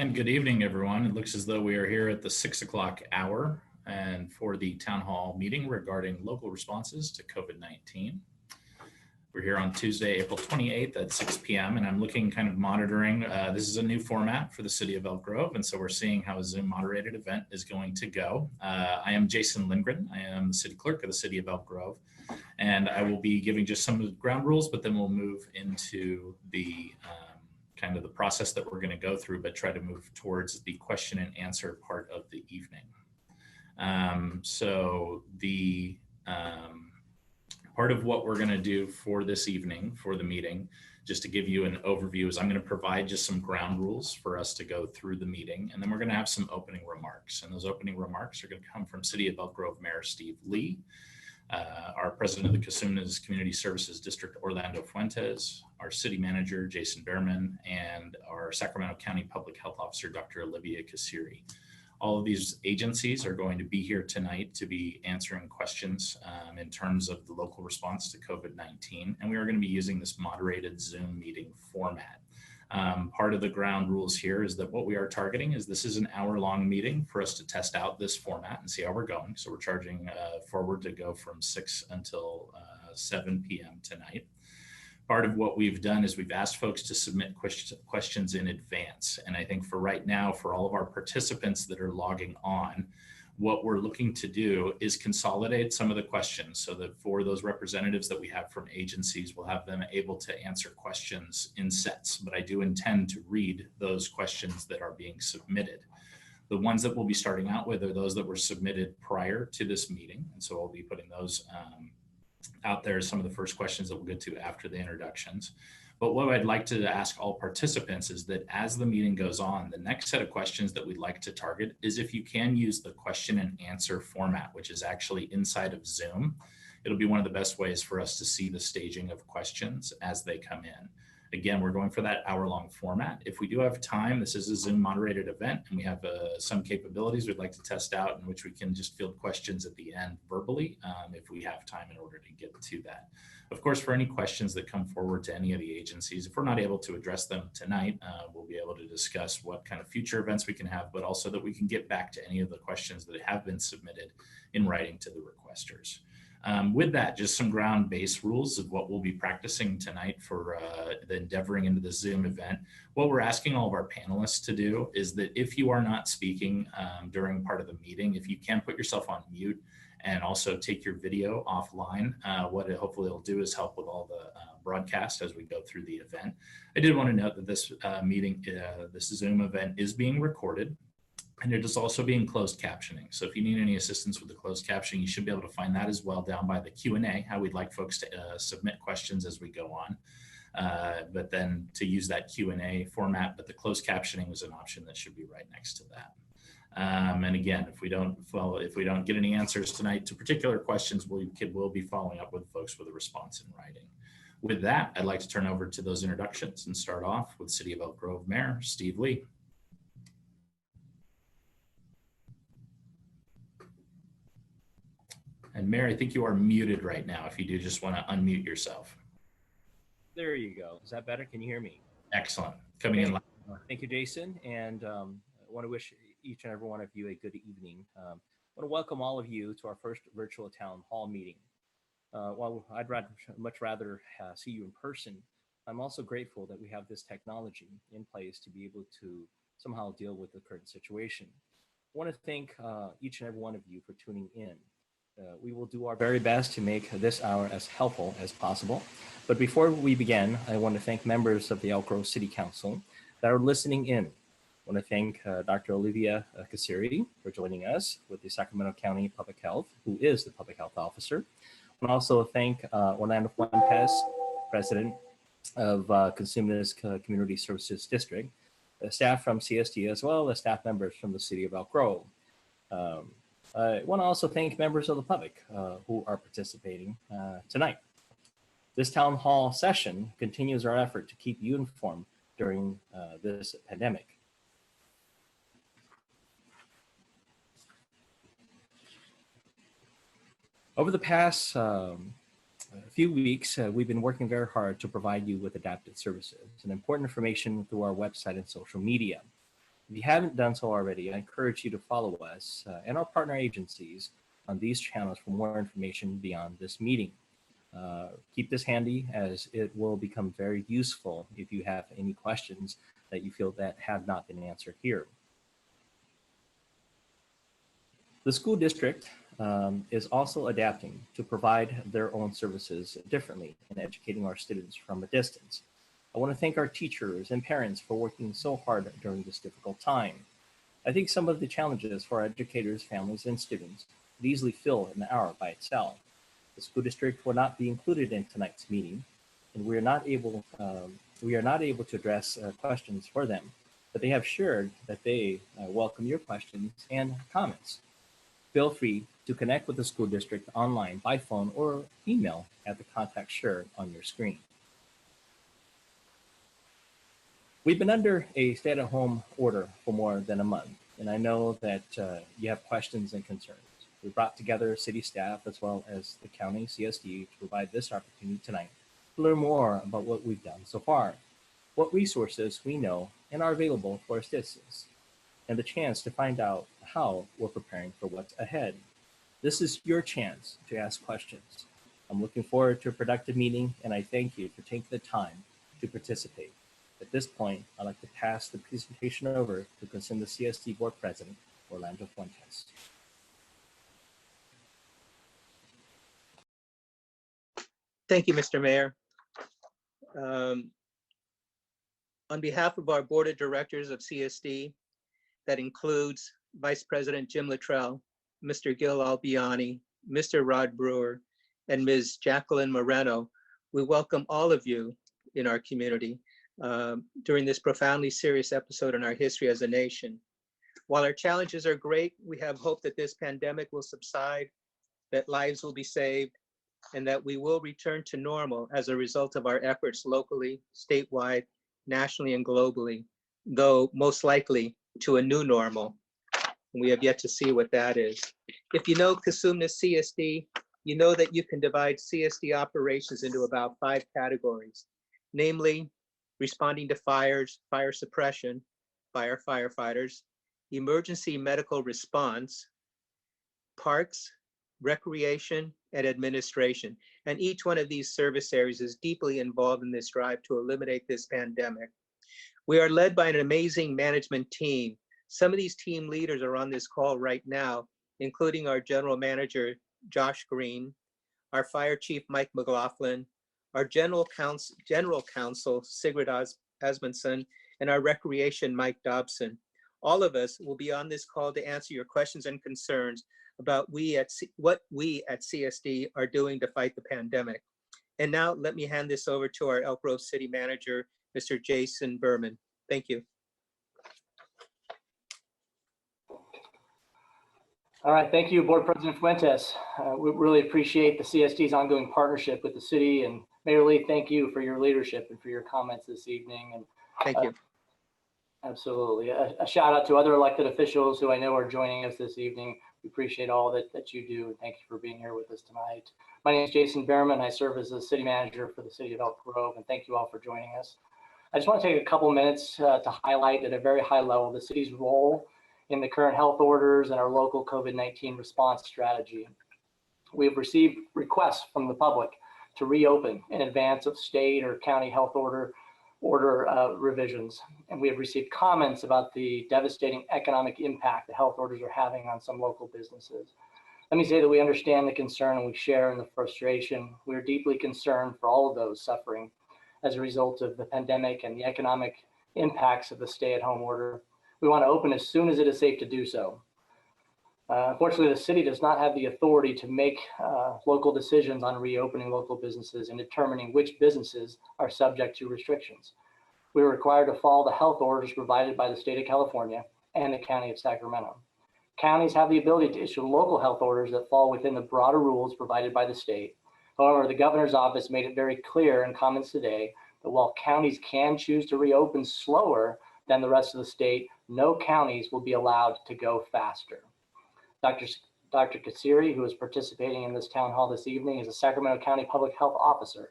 And good evening, everyone. It looks as though we are here at the 6 o'clock hour and for the town hall meeting regarding local responses to COVID-19. We're here on Tuesday, April 28th at 6 p.m. and I'm looking kind of monitoring. This is a new format for the city of Elk Grove. And so we're seeing how a Zoom moderated event is going to go. I am Jason Lindgren. I am the city clerk of the city of Elk Grove. And I will be giving just some of the ground rules, but then we'll move into the kind of the process that we're going to go through, but try to move towards the question and answer part of the evening. Part of what we're going to do for this evening, for the meeting, just to give you an overview, is I'm going to provide just some ground rules for us to go through the meeting, and then we're going to have some opening remarks. And those opening remarks are going to come from City of Elk Grove Mayor Steve Lee, our president of the Cosumnes Community Services District, Orlando Fuentes, our city manager, Jason Behrman, and our Sacramento County Public Health Officer, Dr. Olivia Kasiri. All of these agencies are going to be here tonight to be answering questions in terms of the local response to COVID-19. And we are going to be using this moderated Zoom meeting format. Part of the ground rules here is that what we are targeting is this is an hour-long meeting for us to test out this format and see how we're going. So we're charging forward to go from 6 until 7 p.m. tonight. Part of what we've done is we've asked folks to submit questions in advance. And I think for right now, for all of our participants that are logging on, what we're looking to do is consolidate some of the questions so that for those representatives that we have from agencies, we'll have them able to answer questions in sets. But I do intend to read those questions that are being submitted. The ones that we'll be starting out with are those that were submitted prior to this meeting. And so I'll be putting those out there as some of the first questions that we'll get to after the introductions. But what I'd like to ask all participants is that as the meeting goes on, the next set of questions that we'd like to target is if you can use the question and answer format, which is actually inside of Zoom. It'll be one of the best ways for us to see the staging of questions as they come in. Again, we're going for that hour-long format. If we do have time, this is a Zoom moderated event, and we have some capabilities we'd like to test out in which we can just field questions at the end verbally if we have time in order to get to that. Of course, for any questions that come forward to any of the agencies, if we're not able to address them tonight, we'll be able to discuss what kind of future events we can have, but also that we can get back to any of the questions that have been submitted in writing to the requesters. With that, just some ground base rules of what we'll be practicing tonight for the endeavoring into the Zoom event. What we're asking all of our panelists to do is that if you are not speaking during part of the meeting, if you can put yourself on mute and also take your video offline, what it hopefully will do is help with all the broadcast as we go through the event. I did want to note that this this Zoom event is being recorded. And it is also being closed captioning. So if you need any assistance with the closed captioning, you should be able to find that as well down by the Q&A, how we'd like folks to submit questions as we go on. But then to use that Q&A format, but the closed captioning is an option that should be right next to that. And again, if we don't get any answers tonight to particular questions, we'll be following up with folks with a response in writing. With that, I'd like to turn over to those introductions and start off with City of Elk Grove Mayor Steve Lee. And Mayor, I think you are muted right now. If you do, just want to unmute yourself. There you go. Is that better? Can you hear me? Excellent. Coming in live. Thank you, Jason. And I want to wish each and every one of you a good evening. I want to welcome all of you to our first virtual town hall meeting. While I'd much rather see you in person, I'm also grateful that we have this technology in place to be able to somehow deal with the current situation. I want to thank each and every one of you for tuning in. We will do our very best to make this hour as helpful as possible. But before we begin, I want to thank members of the Elk Grove City Council that are listening in. I want to thank Dr. Olivia Kasiri for joining us with the Sacramento County Public Health, who is the Public Health Officer. And also thank Orlando Fuentes, President of Cosumnes Community Services District, staff from CSD, as well as staff members from the City of Elk Grove. I want to also thank members of the public who are participating tonight. This town hall session continues our effort to keep you informed during this pandemic. Over the past few weeks, we've been working very hard to provide you with adapted services and important information through our website and social media. If you haven't done so already, I encourage you to follow us and our partner agencies on these channels for more information beyond this meeting. Keep this handy as it will become very useful if you have any questions that you feel that have not been answered here. The school district is also adapting to provide their own services differently in educating our students from a distance. I want to thank our teachers and parents for working so hard during this difficult time. I think some of the challenges for our educators, families, and students could easily fill an hour by itself. The school district will not be included in tonight's meeting, and we are not able to address questions for them, but they have shared that they welcome your questions and comments. Feel free to connect with the school district online by phone or email at the contact shared on your screen. We've been under a stay-at-home order for more than a month, and I know that you have questions and concerns. We brought together city staff as well as the county CSD to provide this opportunity tonight to learn more about what we've done so far, what resources we know and are available for assistance, and the chance to find out how we're preparing for what's ahead. This is your chance to ask questions. I'm looking forward to a productive meeting, and I thank you for taking the time to participate. At this point, I'd like to pass the presentation over to Consumer CSD Board President, Orlando Fuentes. Thank you, Mr. Mayor. On behalf of our Board of Directors of CSD, that includes Vice President Jim Luttrell, Mr. Gil Albiani, Mr. Rod Brewer, and Ms. Jacqueline Moreno, we welcome all of you in our community during this profoundly serious episode in our history as a nation. While our challenges are great, we have hope that this pandemic will subside, that lives will be saved, and that we will return to normal as a result of our efforts locally, statewide, nationally, and globally, though most likely to a new normal. We have yet to see what that is. If you know Cosumnes CSD, you know that you can divide CSD operations into about 5 categories, namely responding to fires, fire suppression, firefighters, emergency medical response, parks, recreation, and administration. And each one of these service areas is deeply involved in this drive to eliminate this pandemic. We are led by an amazing management team. Some of these team leaders are on this call right now, including our General Manager, Josh Green, our Fire Chief, Mike McLaughlin, our General Counsel, Sigrid Asmundsson, and our Recreation, Mike Dobson. All of us will be on this call to answer your questions and concerns about what we at CSD are doing to fight the pandemic. And now let me hand this over to our Elk Grove City Manager, Mr. Jason Berman. Thank you. All right, thank you, Board President Fuentes. We really appreciate the CSD's ongoing partnership with the city, and Mayor Lee, thank you for your leadership and for your comments this evening. And thank you. Absolutely. A shout out to other elected officials who I know are joining us this evening. We appreciate all that you do, and thank you for being here with us tonight. My name is Jason Behrman. I serve as the city manager for the city of Elk Grove, and thank you all for joining us. I just want to take a couple minutes to highlight at a very high level the city's role in the current health orders and our local COVID-19 response strategy. We have received requests from the public to reopen in advance of state or county health order revisions. And we have received comments about the devastating economic impact the health orders are having on some local businesses. Let me say that we understand the concern and we share in the frustration. We are deeply concerned for all of those suffering as a result of the pandemic and the economic impacts of the stay-at-home order. We want to open as soon as it is safe to do so. Unfortunately, the city does not have the authority to make local decisions on reopening local businesses and determining which businesses are subject to restrictions. We are required to follow the health orders provided by the state of California and the county of Sacramento. Counties have the ability to issue local health orders that fall within the broader rules provided by the state. However, the governor's office made it very clear in comments today that while counties can choose to reopen slower than the rest of the state, no counties will be allowed to go faster. Dr. Kassiri, who is participating in this town hall this evening, is a Sacramento County Public Health Officer.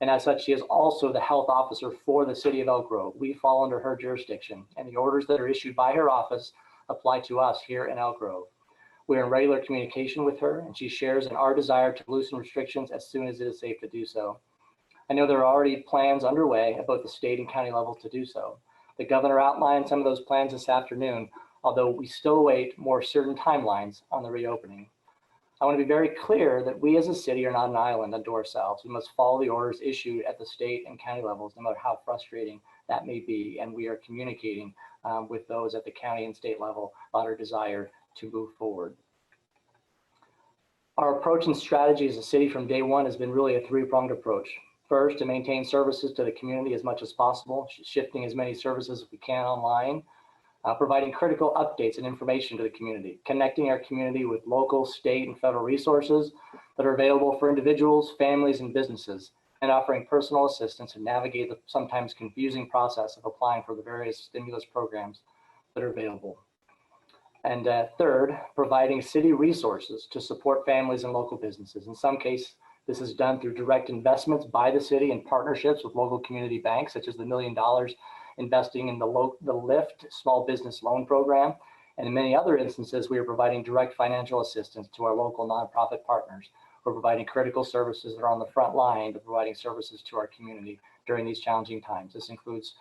And as such, she is also the health officer for the city of Elk Grove. We fall under her jurisdiction, and the orders that are issued by her office apply to us here in Elk Grove. We are in regular communication with her, and she shares in our desire to loosen restrictions as soon as it is safe to do so. I know there are already plans underway at both the state and county level to do so. The governor outlined some of those plans this afternoon, although we still await more certain timelines on the reopening. I want to be very clear that we as a city are not an island unto ourselves. We must follow the orders issued at the state and county levels, no matter how frustrating that may be. And we are communicating with those at the county and state level about our desire to move forward. Our approach and strategy as a city from day one has been really a three-pronged approach. First, to maintain services to the community as much as possible, shifting as many services as we can online, providing critical updates and information to the community, connecting our community with local, state, and federal resources that are available for individuals, families, and businesses, and offering personal assistance to navigate the sometimes confusing process of applying for the various stimulus programs that are available. And third, providing city resources to support families and local businesses. In some cases, this is done through direct investments by the city in partnerships with local community banks, such as the $1 million investing in the LIFT small business loan program. And in many other instances, we are providing direct financial assistance to our local nonprofit partners. We're providing critical services that are on the front line of providing services to our community during these challenging times. This includes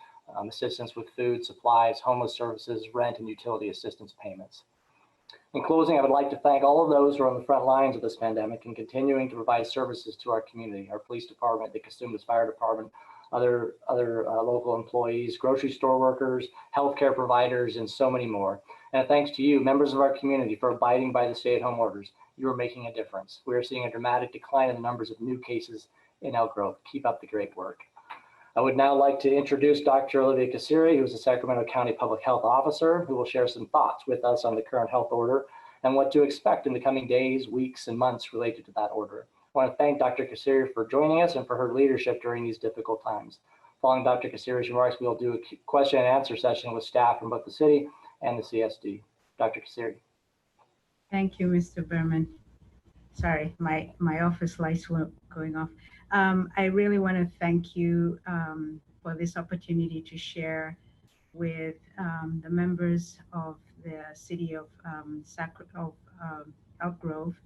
assistance with food, supplies, homeless services, rent, and utility assistance payments. In closing, I would like to thank all of those who are on the front lines of this pandemic and continuing to provide services to our community, our police department, the Cosumnes Fire Department, other local employees, grocery store workers, healthcare providers, and so many more. And thanks to you, members of our community, for abiding by the stay-at-home orders. You are making a difference. We are seeing a dramatic decline in the numbers of new cases in Elk Grove. Keep up the great work. I would now like to introduce Dr. Olivia Casiri, who is the Sacramento County Public Health Officer, who will share some thoughts with us on the current health order and what to expect in the coming days, weeks, and months related to that order. I want to thank Dr. Casiri for joining us and for her leadership during these difficult times. Following Dr. Casiri's remarks, we will do a question and answer session with staff from both the city and the CSD. Dr. Casiri. Thank you, Mr. Berman. Sorry, my office lights were going off. I really want to thank you for this opportunity to share with the members of the city of Elk Grove,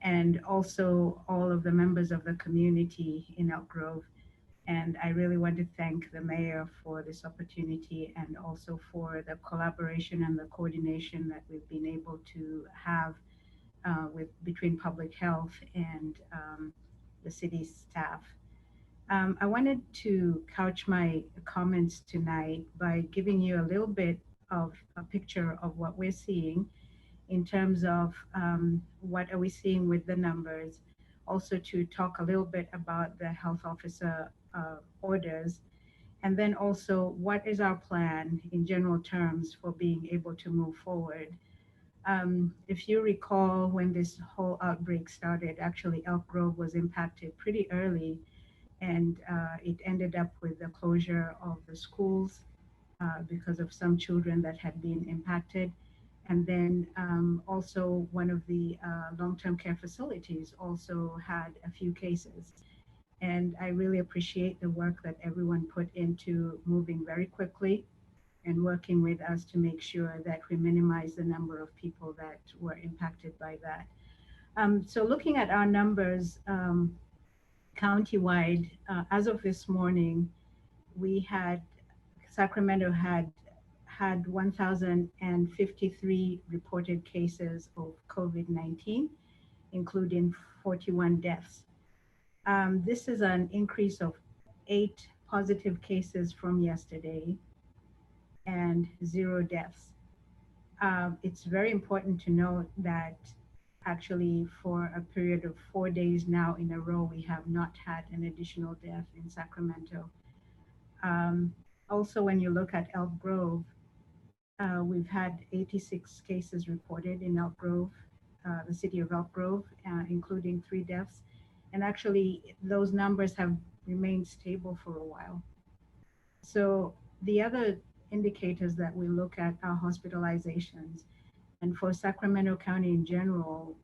and also all of the members of the community in Elk Grove. And I really want to thank the mayor for this opportunity, and also for the collaboration and the coordination that we've been able to have between public health and the city's staff. I wanted to couch my comments tonight by giving you a little bit of a picture of what we're seeing in terms of what are we seeing with the numbers, also to talk a little bit about the health officer orders, and then also what is our plan in general terms for being able to move forward. If you recall, when this whole outbreak started, actually Elk Grove was impacted pretty early, and it ended up with the closure of the schools because of some children that had been impacted. And then also one of the long-term care facilities also had a few cases. And I really appreciate the work that everyone put into moving very quickly and working with us to make sure that we minimize the number of people that were impacted by that. So looking at our numbers countywide, as of this morning, Sacramento had 1,053 reported cases of COVID-19, including 41 deaths. This is an increase of 8 positive cases from yesterday and 0 deaths. It's very important to note that actually for a period of 4 days now in a row, we have not had an additional death in Sacramento. Also, when you look at Elk Grove, we've had 86 cases reported in Elk Grove, the city of Elk Grove, including 3 deaths. And actually, those numbers have remained stable for a while. So the other indicators that we look at are hospitalizations. And for Sacramento County in general,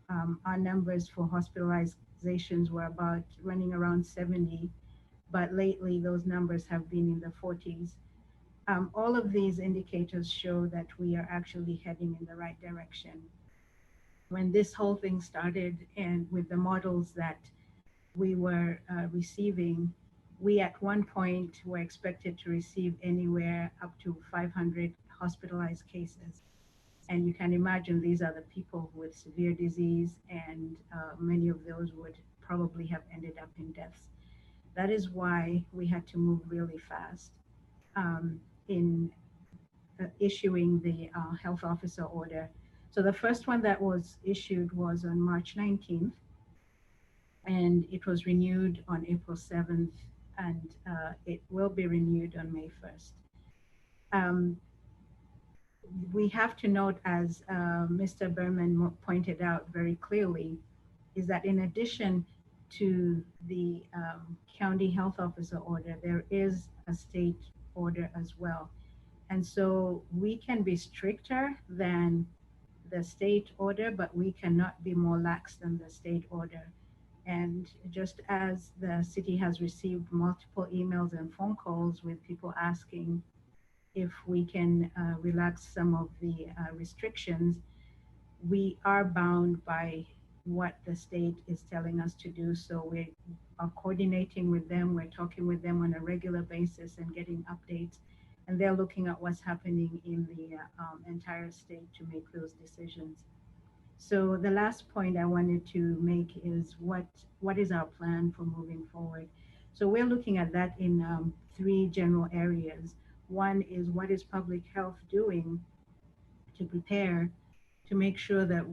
our numbers for hospitalizations were running around 70 but lately those numbers have been in the 40s. All of these indicators show that we are actually heading in the right direction. When this whole thing started and with the models that we were receiving, we at one point were expected to receive anywhere up to 500 hospitalized cases. And you can imagine these are the people with severe disease, and many of those would probably have ended up in deaths. That is why we had to move really fast in issuing the health officer order. So the first one that was issued was on March 19th, and it was renewed on April 7th, and it will be renewed on May 1st. We have to note, as Mr. Berman pointed out very clearly, is that in addition to the county health officer order, there is a state order as well. And so we can be stricter than the state order, but we cannot be more lax than the state order. And just as the city has received multiple emails and phone calls with people asking if we can relax some of the restrictions, we are bound by what the state is telling us to do. So we are coordinating with them, we're talking with them on a regular basis and getting updates, and they're looking at what's happening in the entire state to make those decisions. So the last point I wanted to make is what is our plan for moving forward? So we're looking at that in three general areas. One is, what is public health doing to prepare to make sure that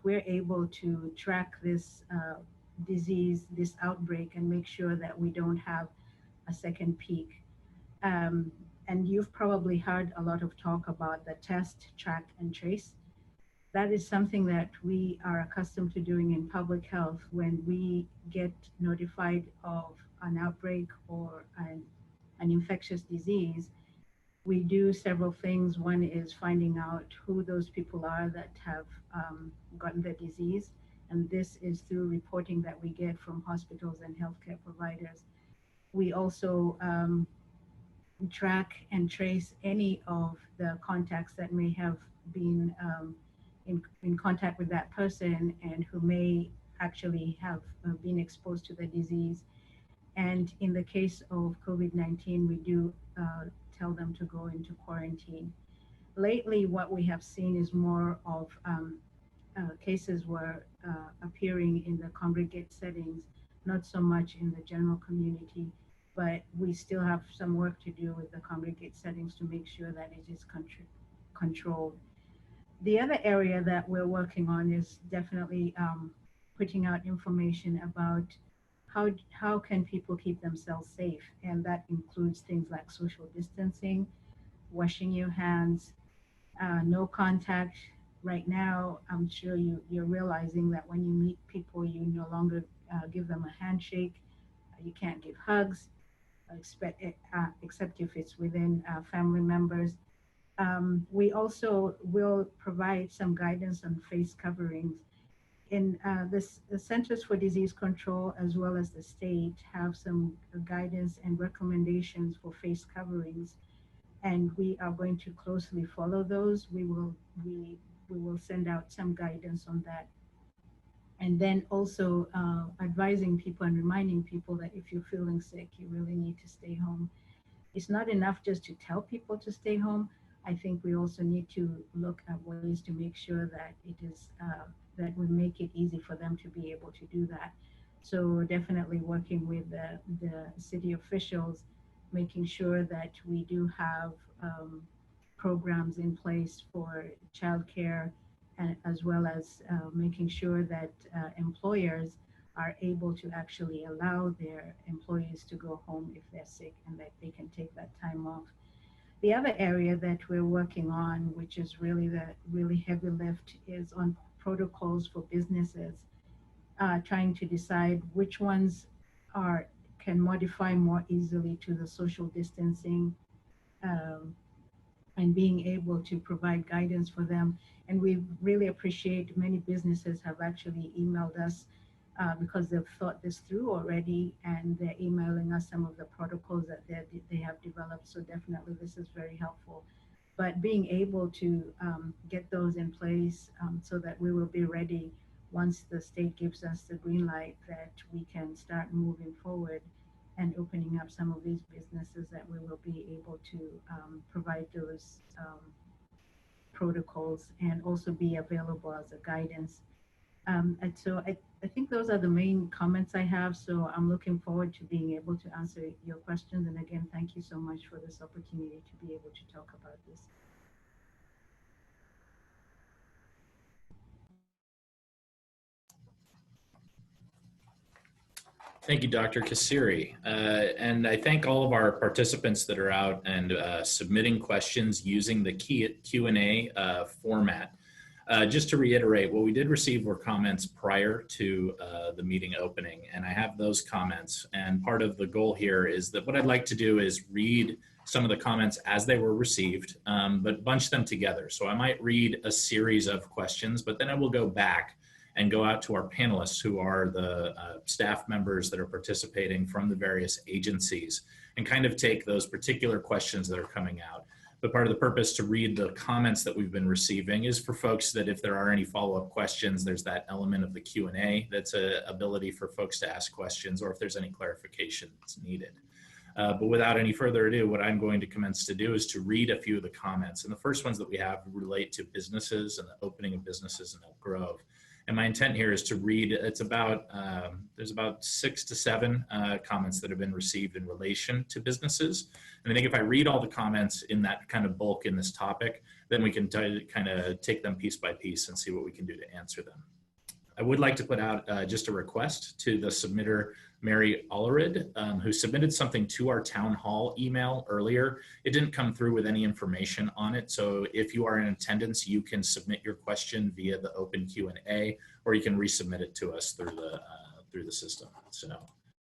we're able to track this disease, this outbreak, and make sure that we don't have a second peak. And you've probably heard a lot of talk about the test, track, and trace. That is something that we are accustomed to doing in public health. When we get notified of an outbreak or an infectious disease, we do several things. One is finding out who those people are that have gotten the disease. And this is through reporting that we get from hospitals and healthcare providers. We also track and trace any of the contacts that may have been in contact with that person and who may actually have been exposed to the disease. And in the case of COVID-19, we do tell them to go into quarantine. Lately, what we have seen is more of cases were appearing in the congregate settings, not so much in the general community, but we still have some work to do with the congregate settings to make sure that it is controlled. The other area that we're working on is definitely putting out information about how can people keep themselves safe, and that includes things like social distancing, washing your hands, no contact. Right now, I'm sure you're realizing that when you meet people, you no longer give them a handshake. You can't give hugs, except if it's within family members. We also will provide some guidance on face coverings. In the Centers for Disease Control, as well as the state, have some guidance and recommendations for face coverings, and we are going to closely follow those. We will send out some guidance on that, and then also advising people and reminding people that if you're feeling sick, you really need to stay home. It's not enough just to tell people to stay home. I think we also need to look at ways to make sure that it is that we make it easy for them to be able to do that. So definitely working with the city officials, making sure that we do have programs in place for childcare, and as well as making sure that employers are able to actually allow their employees to go home if they're sick and that they can take that time off. The other area that we're working on, which is really the really heavy lift, is on protocols for businesses, trying to decide which ones can modify more easily to the social distancing, and being able to provide guidance for them. And we really appreciate many businesses have actually emailed us because they've thought this through already and they're emailing us some of the protocols that they have developed. So definitely this is very helpful. But being able to get those in place so that we will be ready once the state gives us the green light, that we can start moving forward and opening up some of these businesses, that we will be able to provide those protocols and also be available as a guidance. And so I think those are the main comments I have. So I'm looking forward to being able to answer your questions. And again, thank you so much for this opportunity to be able to talk about this. Thank you, Dr. Kassiri. And I thank all of our participants that are out and submitting questions using the Q&A format. Just to reiterate, what we did receive were comments prior to the meeting opening, and I have those comments. And part of the goal here is that what I'd like to do is read some of the comments as they were received, but bunch them together. So I might read a series of questions, but then I will go back and go out to our panelists, who are the staff members that are participating from the various agencies, and kind of take those particular questions that are coming out. But part of the purpose to read the comments that we've been receiving is for folks that if there are any follow-up questions, there's that element of the Q&A that's an ability for folks to ask questions, or if there's any clarification that's needed. But without any further ado, what I'm going to commence to do is to read a few of the comments. And the first ones that we have relate to businesses and the opening of businesses in Elk Grove. And my intent here is to read, it's about, there's about 6 to 7 comments that have been received in relation to businesses. And I think if I read all the comments in that kind of bulk in this topic, then we can kind of take them piece by piece and see what we can do to answer them. I would like to put out just a request to the submitter, Mary Allerid, who submitted something to our town hall email earlier. It didn't come through with any information on it. So if you are in attendance, you can submit your question via the open Q&A, or you can resubmit it to us through the system. So,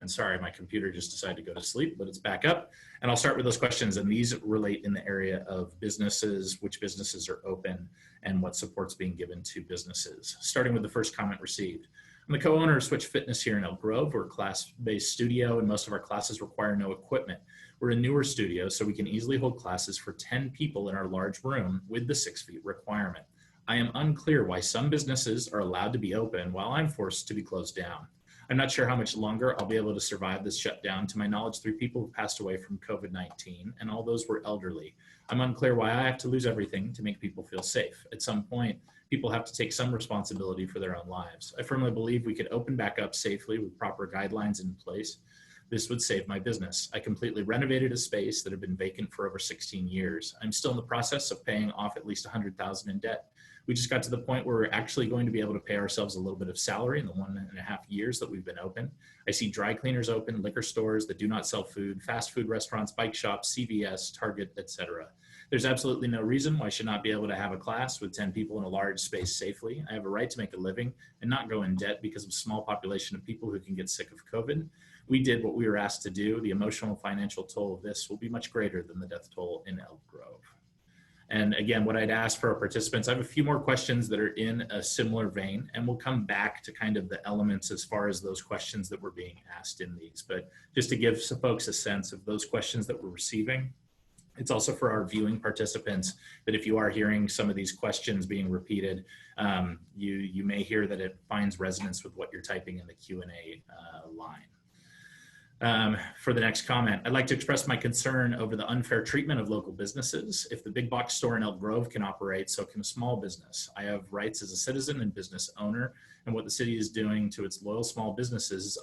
and sorry, my computer just decided to go to sleep, but it's back up. And I'll start with those questions. And these relate in the area of businesses, which businesses are open, and what support's being given to businesses. Starting with the first comment received. I'm the co-owner of Switch Fitness here in Elk Grove. We're a class-based studio, and most of our classes require no equipment. We're a newer studio, so we can easily hold classes for 10 people in our large room with the 6 feet requirement. I am unclear why some businesses are allowed to be open while I'm forced to be closed down. I'm not sure how much longer I'll be able to survive this shutdown. To my knowledge, 3 people have passed away from COVID-19, and all those were elderly. I'm unclear why I have to lose everything to make people feel safe. At some point, people have to take some responsibility for their own lives. I firmly believe we could open back up safely with proper guidelines in place. This would save my business. I completely renovated a space that had been vacant for over 16 years. I'm still in the process of paying off at least $100,000 in debt. We just got to the point where we're actually going to be able to pay ourselves a little bit of salary in the 1.5 years that we've been open. I see dry cleaners open, liquor stores that do not sell food, fast food restaurants, bike shops, CVS, Target, etc. There's absolutely no reason why I should not be able to have a class with 10 people in a large space safely. I have a right to make a living and not go in debt because of a small population of people who can get sick of COVID. We did what we were asked to do. The emotional and financial toll of this will be much greater than the death toll in Elk Grove. And again, what I'd ask for our participants, I have a few more questions that are in a similar vein, and we'll come back to kind of the elements as far as those questions that were being asked in these. But just to give some folks a sense of those questions that we're receiving, it's also for our viewing participants that if you are hearing some of these questions being repeated, you may hear that it finds resonance with what you're typing in the Q&A line. For the next comment, I'd like to express my concern over the unfair treatment of local businesses. If the big box store in Elk Grove can operate, so can a small business. I have rights as a citizen and business owner, and what the city is doing to its loyal small businesses is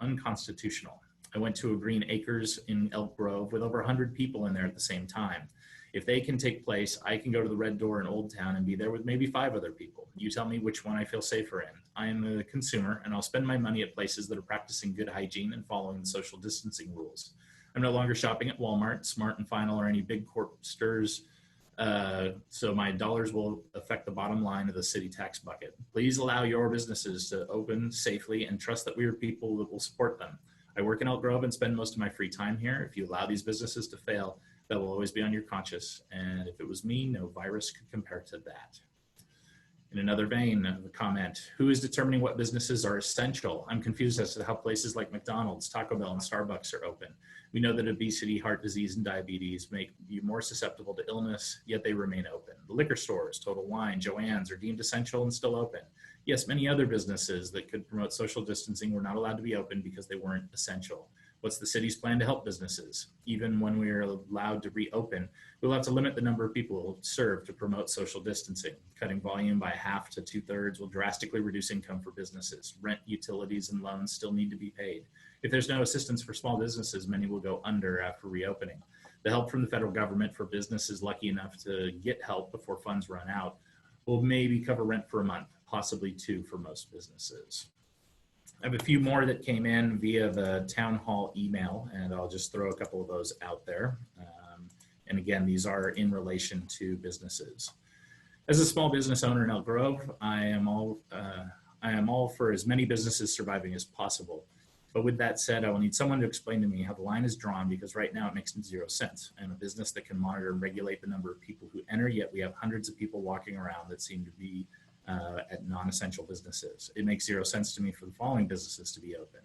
unconstitutional. I went to a Green Acres in Elk Grove with over 100 people in there at the same time. If they can take place, I can go to the Red Door in Old Town and be there with maybe 5 other people. You tell me which one I feel safer in. I am a consumer, and I'll spend my money at places that are practicing good hygiene and following the social distancing rules. I'm no longer shopping at Walmart, Smart and Final, or any big corp stores, so my dollars will affect the bottom line of the city tax bucket. Please allow your businesses to open safely and trust that we are people that will support them. I work in Elk Grove and spend most of my free time here. If you allow these businesses to fail, that will always be on your conscience. And if it was me, no virus could compare to that. In another vein, a comment, who is determining what businesses are essential? I'm confused as to how places like McDonald's, Taco Bell, and Starbucks are open. We know that obesity, heart disease, and diabetes make you more susceptible to illness, yet they remain open. The liquor stores, Total Wine, Joann's are deemed essential and still open. Yes, many other businesses that could promote social distancing were not allowed to be open because they weren't essential. What's the city's plan to help businesses? Even when we are allowed to reopen, we'll have to limit the number of people served to promote social distancing. Cutting volume by half to 2/3 will drastically reduce income for businesses. Rent, utilities, and loans still need to be paid. If there's no assistance for small businesses, many will go under after reopening. The help from the federal government for businesses lucky enough to get help before funds run out will maybe cover rent for a month, possibly 2 for most businesses. I have a few more that came in via the town hall email, and I'll just throw a couple of those out there. And again, these are in relation to businesses. As a small business owner in Elk Grove, I am all for as many businesses surviving as possible. But with that said, I will need someone to explain to me how the line is drawn, because right now it makes zero sense. I'm a business that can monitor and regulate the number of people who enter, yet we have hundreds of people walking around that seem to be at non-essential businesses. It makes zero sense to me for the following businesses to be open: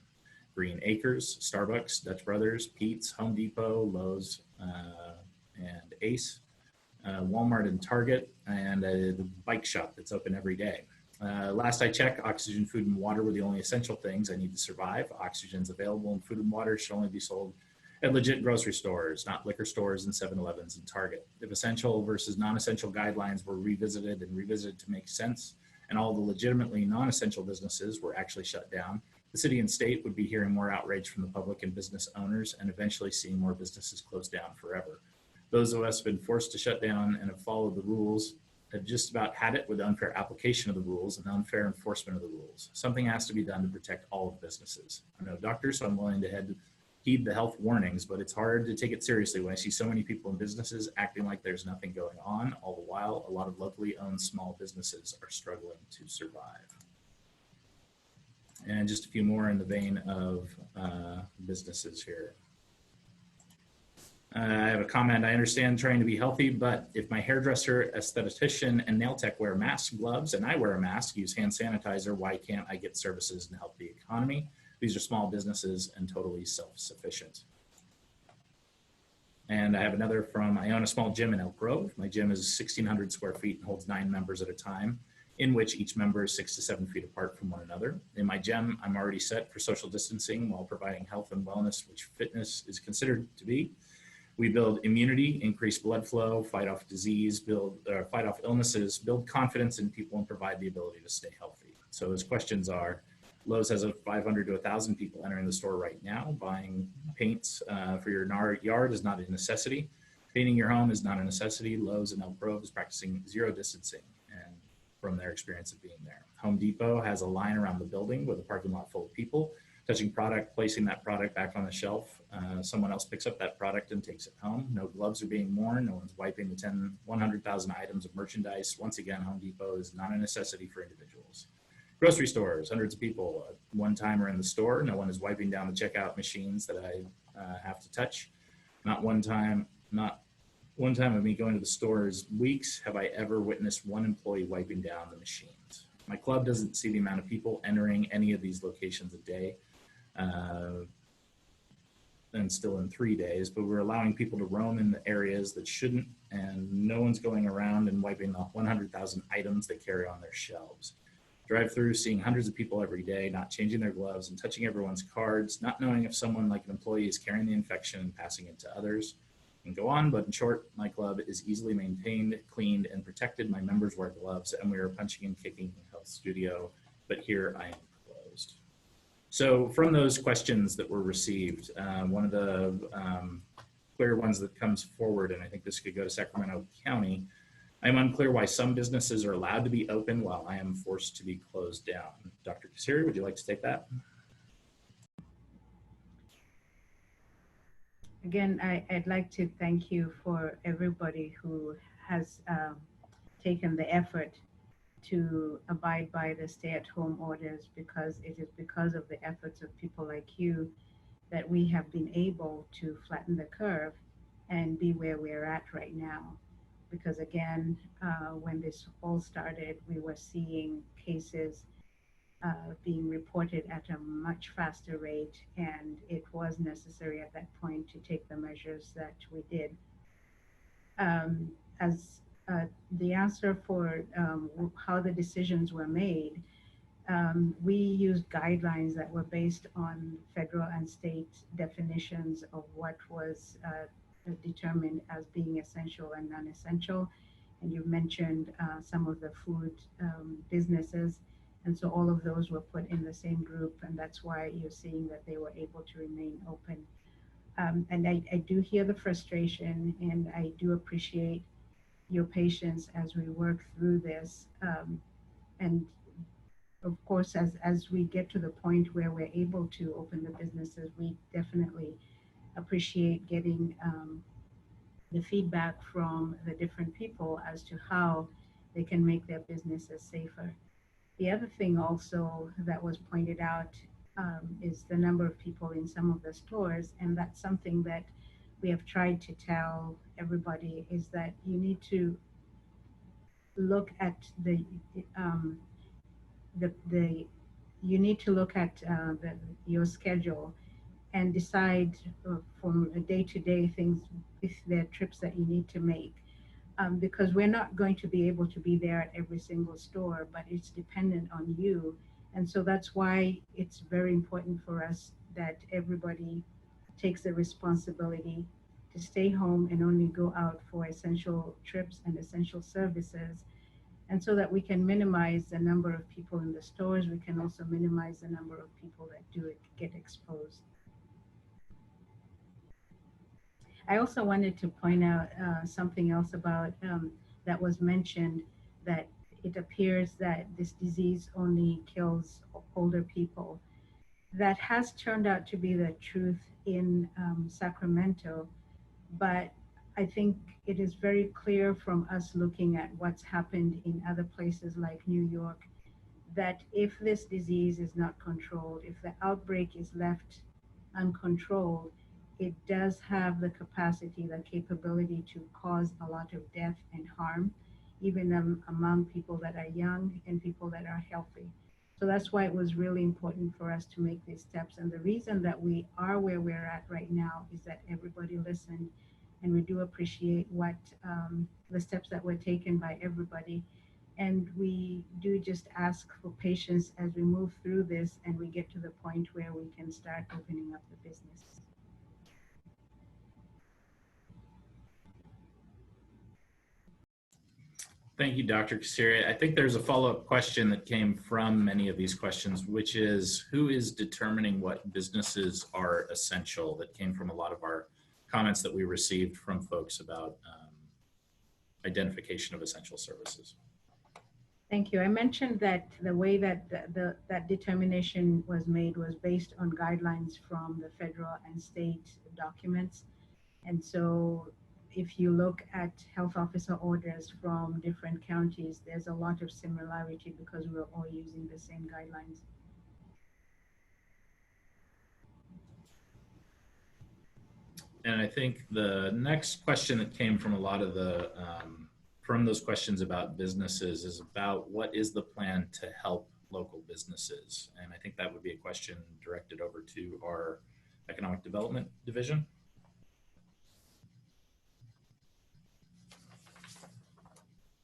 Green Acres, Starbucks, Dutch Brothers, Pete's, Home Depot, Lowe's, and Ace, Walmart and Target, and a bike shop that's open every day. Last I checked, oxygen, food, and water were the only essential things I need to survive. Oxygen's available, and food and water should only be sold at legit grocery stores, not liquor stores and 7-Elevens and Target. If essential versus non-essential guidelines were revisited to make sense, and all the legitimately non-essential businesses were actually shut down, the city and state would be hearing more outrage from the public and business owners, and eventually seeing more businesses close down forever. Those of us who have been forced to shut down and have followed the rules have just about had it with unfair application of the rules and unfair enforcement of the rules. Something has to be done to protect all of businesses. I'm no doctor, so I'm willing to heed the health warnings, but it's hard to take it seriously when I see so many people in businesses acting like there's nothing going on. All the while, a lot of locally owned small businesses are struggling to survive. And just a few more in the vein of businesses here. I have a comment. I understand trying to be healthy, but if my hairdresser, esthetician, and nail tech wear masks, gloves, and I wear a mask, use hand sanitizer, why can't I get services and help the economy? These are small businesses and totally self-sufficient. And I have another from, I own a small gym in Elk Grove. My gym is 1,600 square feet and holds 9 members at a time, in which each member is 6 to 7 feet apart from one another. In my gym, I'm already set for social distancing while providing health and wellness, which fitness is considered to be. We build immunity, increase blood flow, fight off disease, fight off illnesses, build confidence in people, and provide the ability to stay healthy. So his questions are, Lowe's has 500 to 1,000 people entering the store right now. Buying paints for your yard is not a necessity. Painting your home is not a necessity. Lowe's in Elk Grove is practicing zero distancing, and from their experience of being there. Home Depot has a line around the building with a parking lot full of people touching product, placing that product back on the shelf. Someone else picks up that product and takes it home. No gloves are being worn. No one's wiping the 100,000 items of merchandise. Once again, Home Depot is not a necessity for individuals. Grocery stores, hundreds of people at one time are in the store. No one is wiping down the checkout machines that I have to touch. Not one time of me going to the stores weeks have I ever witnessed one employee wiping down the machines. My club doesn't see the amount of people entering any of these locations a day. And still in 3 days, but we're allowing people to roam in the areas that shouldn't, and no one's going around and wiping the 100,000 items they carry on their shelves. Drive through, seeing hundreds of people every day, not changing their gloves and touching everyone's cards, not knowing if someone like an employee is carrying the infection and passing it to others. And go on, but in short, my club is easily maintained, cleaned, and protected. My members wear gloves, and we are punching and kicking in the health studio, but here I am closed. So from those questions that were received, one of the clear ones that comes forward, and I think this could go to Sacramento County, I'm unclear why some businesses are allowed to be open while I am forced to be closed down. Dr. Kasiri, would you like to take that? Again, I'd like to thank you for everybody who has taken the effort to abide by the stay-at-home orders, because it is because of the efforts of people like you that we have been able to flatten the curve and be where we're at right now. because again, when this all started, we were seeing cases being reported at a much faster rate, and it was necessary at that point to take the measures that we did. As the answer for how the decisions were made, we used guidelines that were based on federal and state definitions of what was determined as being essential and non-essential. And you mentioned some of the food businesses. And so all of those were put in the same group. And that's why you're seeing that they were able to remain open. And I do hear the frustration, and I do appreciate your patience as we work through this. And of course, as we get to the point where we're able to open the businesses, we definitely appreciate getting the feedback from the different people as to how they can make their businesses safer. The other thing also that was pointed out is the number of people in some of the stores, and that's something that we have tried to tell everybody, is that you need to look at your schedule and decide from day-to-day things if there are trips that you need to make. Because we're not going to be able to be there at every single store, but it's dependent on you. And so that's why it's very important for us that everybody takes the responsibility to stay home and only go out for essential trips and essential services. And so that we can minimize the number of people in the stores, we can also minimize the number of people that do get exposed. I also wanted to point out something else about that was mentioned, that it appears that this disease only kills older people. That has turned out to be the truth in Sacramento, but I think it is very clear from us looking at what's happened in other places like New York, that if this disease is not controlled, if the outbreak is left uncontrolled, it does have the capacity, the capability to cause a lot of death and harm, even among people that are young and people that are healthy. So that's why it was really important for us to make these steps. And the reason that we are where we're at right now is that everybody listened, and we do appreciate what the steps that were taken by everybody. And we do just ask for patience as we move through this and we get to the point where we can start opening up the business. Thank you, Dr. Kassiri. I think there's a follow-up question that came from many of these questions, which is, who is determining what businesses are essential? That came from a lot of our comments that we received from folks about identification of essential services. Thank you. I mentioned that the way that that determination was made was based on guidelines from the federal and state documents. And so if you look at health officer orders from different counties, there's a lot of similarity because we're all using the same guidelines. And I think the next question that came from a lot of the, from those questions about businesses is about what is the plan to help local businesses? And I think that would be a question directed over to our Economic Development Division.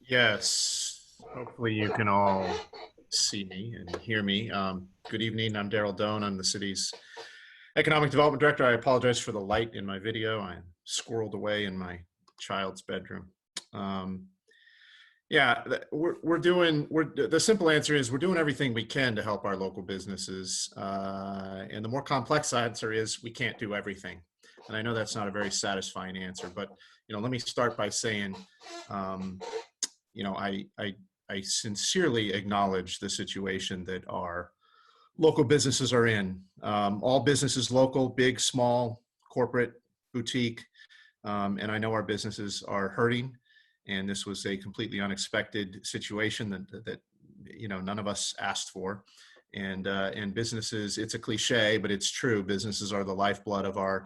Yes, hopefully you can all see me and hear me. Good evening, I'm Daryl Doan. I'm the city's Economic Development Director. I apologize for the light in my video. I'm squirreled away in my child's bedroom. Yeah, the simple answer is we're doing everything we can to help our local businesses. And the more complex answer is we can't do everything. And I know that's not a very satisfying answer, but let me start by saying, I sincerely acknowledge the situation that our local businesses are in. All businesses local, big, small, corporate, boutique. And I know our businesses are hurting. And this was a completely unexpected situation that none of us asked for. And businesses, it's a cliche, but it's true. Businesses are the lifeblood of our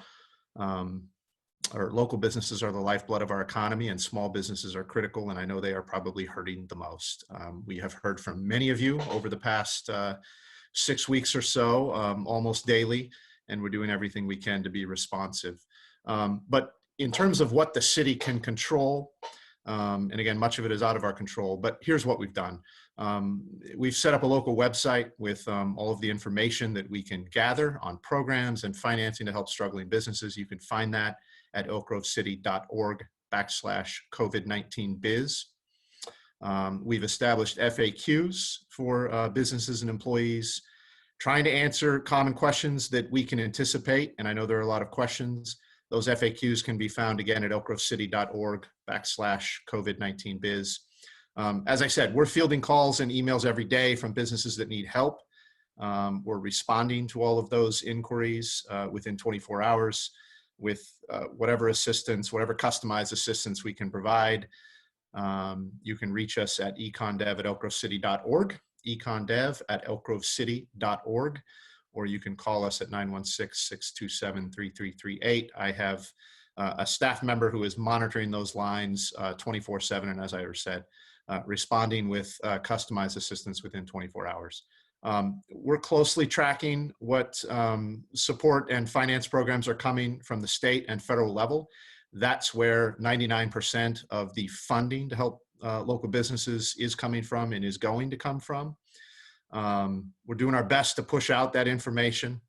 or local businesses are the lifeblood of our economy, and small businesses are critical, and I know they are probably hurting the most. We have heard from many of you over the past 6 weeks or so, almost daily, and we're doing everything we can to be responsive. But in terms of what the city can control, and again, much of it is out of our control, but here's what we've done. We've set up a local website with all of the information that we can gather on programs and financing to help struggling businesses. You can find that at oakgrovecity.org/COVID-19biz. We've established FAQs for businesses and employees, trying to answer common questions that we can anticipate. And I know there are a lot of questions. Those FAQs can be found again at oakgrovecity.org/COVID-19biz. As I said, we're fielding calls and emails every day from businesses that need help. We're responding to all of those inquiries within 24 hours with whatever assistance, whatever customized assistance we can provide. You can reach us at econdev@oakgrovecity.org, econdev@oakgrovecity.org, or you can call us at 916-627-3338. I have a staff member who is monitoring those lines 24/7, and as I said, responding with customized assistance within 24 hours. We're closely tracking what support and finance programs are coming from the state and federal level. That's where 99% of the funding to help local businesses is coming from and is going to come from. We're doing our best to push out that information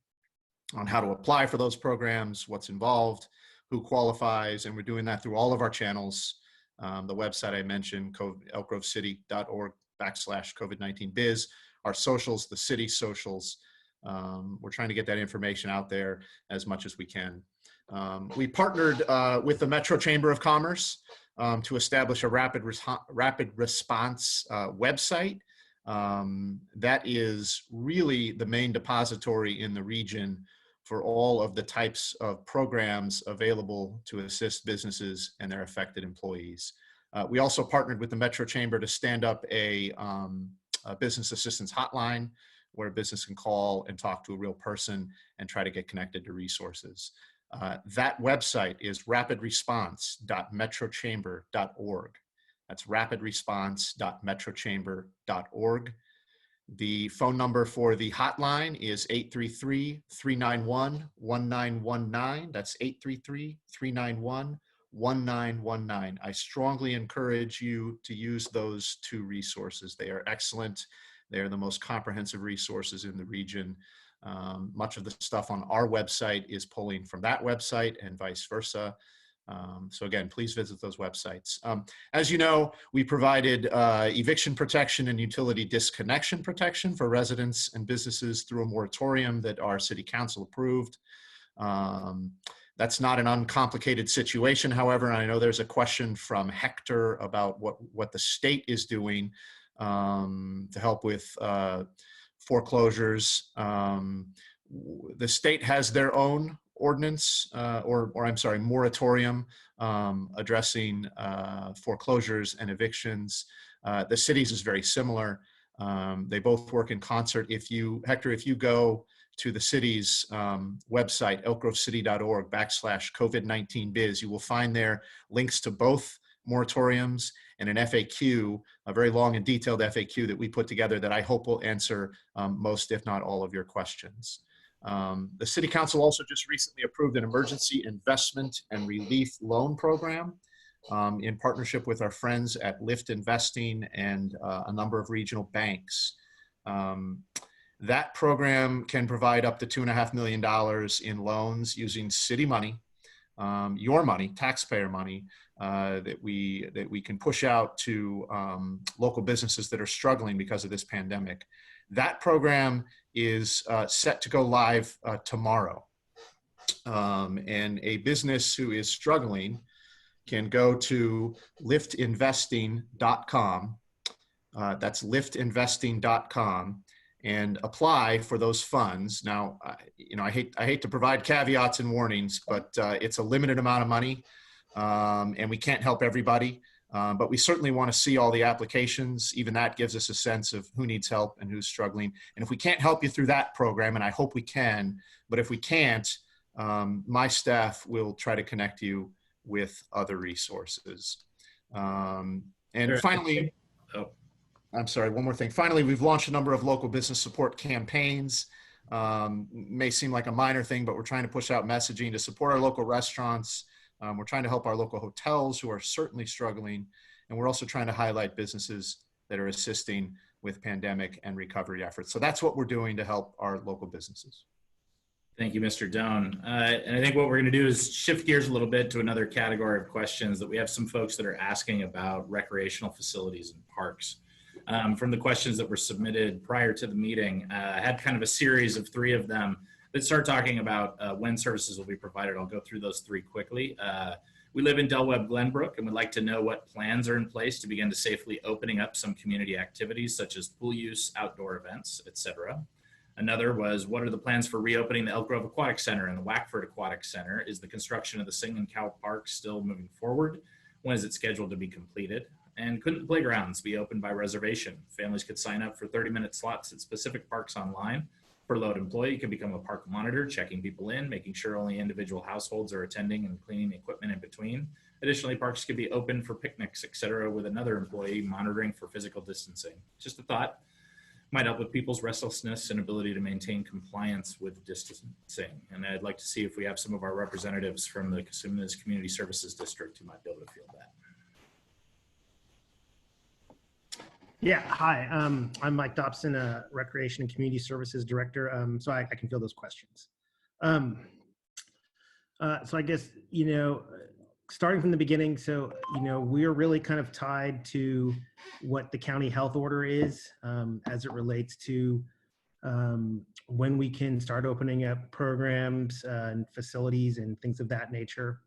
on how to apply for those programs, what's involved, who qualifies, and we're doing that through all of our channels. The website I mentioned, oakgrovecity.org/COVID-19biz, our socials, the city socials. We're trying to get that information out there as much as we can. We partnered with the Metro Chamber of Commerce to establish a rapid response website. That is really the main depository in the region for all of the types of programs available to assist businesses and their affected employees. We also partnered with the Metro Chamber to stand up a business assistance hotline where a business can call and talk to a real person and try to get connected to resources. That website is rapidresponse.metrochamber.org. That's rapidresponse.metrochamber.org. The phone number for the hotline is 833-391-1919. That's 833-391-1919. I strongly encourage you to use those two resources. They are excellent. They are the most comprehensive resources in the region. Much of the stuff on our website is pulling from that website and vice versa. So again, please visit those websites. As you know, we provided eviction protection and utility disconnection protection for residents and businesses through a moratorium that our city council approved. That's not an uncomplicated situation, however, and I know there's a question from Hector about what the state is doing to help with foreclosures. The state has their own ordinance, moratorium addressing foreclosures and evictions. The cities is very similar. They both work in concert. Hector, if you go to the city's website, elkgrovecity.org/COVID-19biz, you will find there links to both moratoriums and an FAQ, a very long and detailed FAQ that we put together that I hope will answer most, if not all, of your questions. The City Council also just recently approved an emergency investment and relief loan program in partnership with our friends at Lift Investing and a number of regional banks. That program can provide up to $2.5 million in loans using city money, your money, taxpayer money, that we can push out to local businesses that are struggling because of this pandemic. That program is set to go live tomorrow. And a business who is struggling can go to liftinvesting.com. That's liftinvesting.com and apply for those funds. Now, I hate to provide caveats and warnings, but it's a limited amount of money, and we can't help everybody. But we certainly want to see all the applications. Even that gives us a sense of who needs help and who's struggling. And if we can't help you through that program, and I hope we can, but if we can't, my staff will try to connect you with other resources. And Sure. finally, Oh. I'm sorry, one more thing. Finally, we've launched a number of local business support campaigns. May seem like a minor thing, but we're trying to push out messaging to support our local restaurants. We're trying to help our local hotels who are certainly struggling. And we're also trying to highlight businesses that are assisting with pandemic and recovery efforts. So that's what we're doing to help our local businesses. Thank you, Mr. Doan. And I think what we're going to do is shift gears a little bit to another category of questions that we have some folks that are asking about recreational facilities and parks. From the questions that were submitted prior to the meeting, I had kind of a series of 3 of them that start talking about when services will be provided. I'll go through those 3 quickly. We live in Del Webb Glenbrook and would like to know what plans are in place to begin to safely opening up some community activities such as pool use, outdoor events, etc. Another was, what are the plans for reopening the Elk Grove Aquatic Center and the Wackford Aquatic Center? Is the construction of the Sing and Cow Park still moving forward? When is it scheduled to be completed? And couldn't the playgrounds be open by reservation? Families could sign up for 30-minute slots at specific parks online. Per load employee could become a park monitor, checking people in, making sure only individual households are attending and cleaning the equipment in between. Additionally, parks could be open for picnics, etc., with another employee monitoring for physical distancing. Just a thought. Might help with people's restlessness and ability to maintain compliance with distancing. And I'd like to see if we have some of our representatives from the Cosumnes Community Services District who might be able to field that. Yeah, hi, I'm Mike Dobson, Recreation and Community Services Director, so I can field those questions. So I guess, starting from the beginning, so, we're really kind of tied to what the county health order is as it relates to when we can start opening up programs and facilities and things of that nature.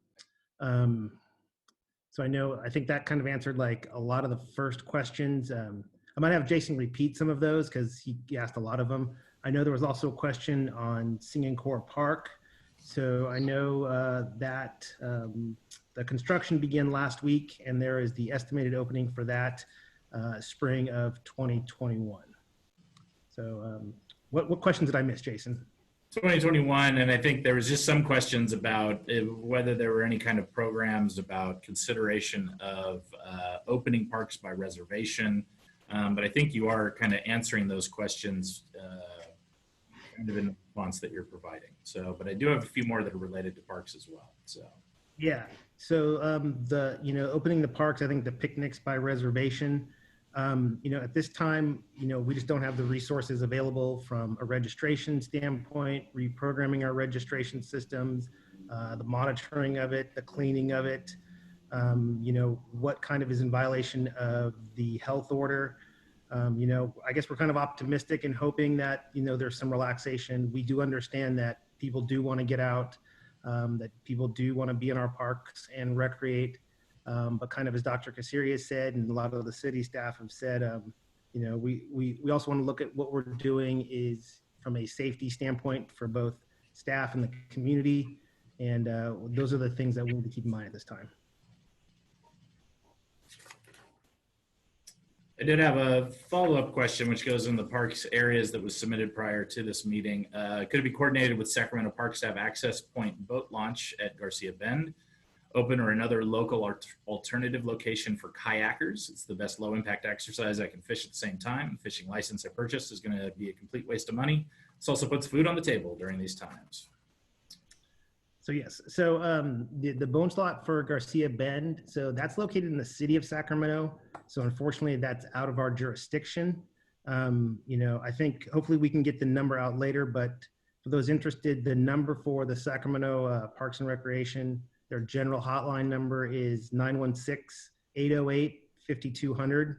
So I think that kind of answered like a lot of the first questions. I might have Jason repeat some of those because he asked a lot of them. I know there was also a question on Singing Core Park. So I know that the construction began last week and there is the estimated opening for that spring of 2021. So what questions did I miss, Jason? 2021, and I think there was just some questions about whether there were any kind of programs about consideration of opening parks by reservation. But I think you are kind of answering those questions kind of in the response that you're providing. So, but I do have a few more that are related to parks as well. So. Yeah. So opening the parks, I think the picnics by reservation. At this time, we just don't have the resources available from a registration standpoint, reprogramming our registration systems, the monitoring of it, the cleaning of it, what kind of is in violation of the health order. I guess we're kind of optimistic and hoping that, there's some relaxation. We do understand that people do want to get out, that people do want to be in our parks and recreate. But kind of as Dr. Kasiri said, and a lot of the city staff have said, we also want to look at what we're doing is from a safety standpoint for both staff and the community. And those are the things that we need to keep in mind at this time. I did have a follow-up question, which goes in the parks areas that was submitted prior to this meeting. Could it be coordinated with Sacramento Parks to have access point boat launch at Garcia Bend open or another local alternative location for kayakers? It's the best low impact exercise. I can fish at the same time. Fishing license I purchased is going to be a complete waste of money. This also puts food on the table during these times. So yes, so the bone slot for Garcia Bend, so that's located in the city of Sacramento. So unfortunately that's out of our jurisdiction. I think hopefully we can get the number out later, but for those interested, the number for the Sacramento Parks and Recreation, their general hotline number is 916-808-5200.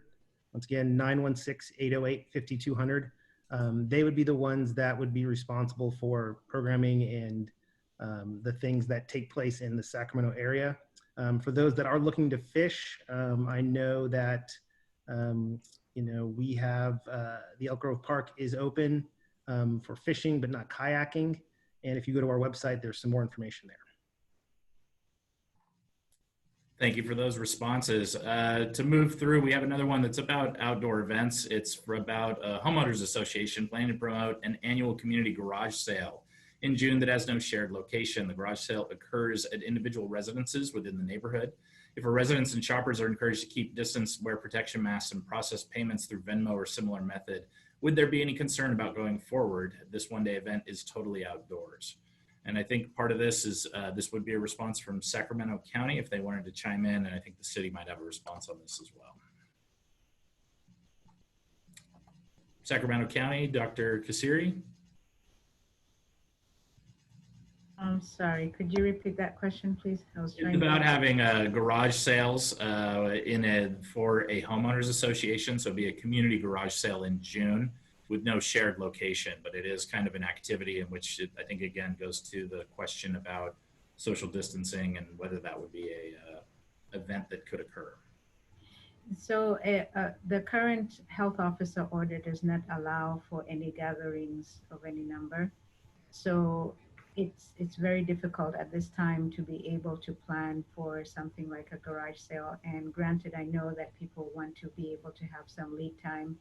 Once again, 916-808-5200. They would be the ones that would be responsible for programming and the things that take place in the Sacramento area. For those that are looking to fish, I know that, we have the Elk Grove Park is open for fishing, but not kayaking. And if you go to our website, there's some more information there. Thank you for those responses. To move through, we have another one that's about outdoor events. It's about a homeowners association planning to promote an annual community garage sale in June that has no shared location. The garage sale occurs at individual residences within the neighborhood. If our residents and shoppers are encouraged to keep distance, wear protection masks, and process payments through Venmo or similar method, would there be any concern about going forward? This one-day event is totally outdoors. And I think part of this is this would be a response from Sacramento County if they wanted to chime in, and I think the city might have a response on this as well. Sacramento County, Dr. Kasiri. I'm sorry, could you repeat that question, please? I was trying It's about to... having garage sales for a homeowners association. So it'd be a community garage sale in June with no shared location, but it is kind of an activity in which I think again goes to the question about social distancing and whether that would be a event that could occur. So the current health officer order does not allow for any gatherings of any number. So it's very difficult at this time to be able to plan for something like a garage sale. And granted, I know that people want to be able to have some lead time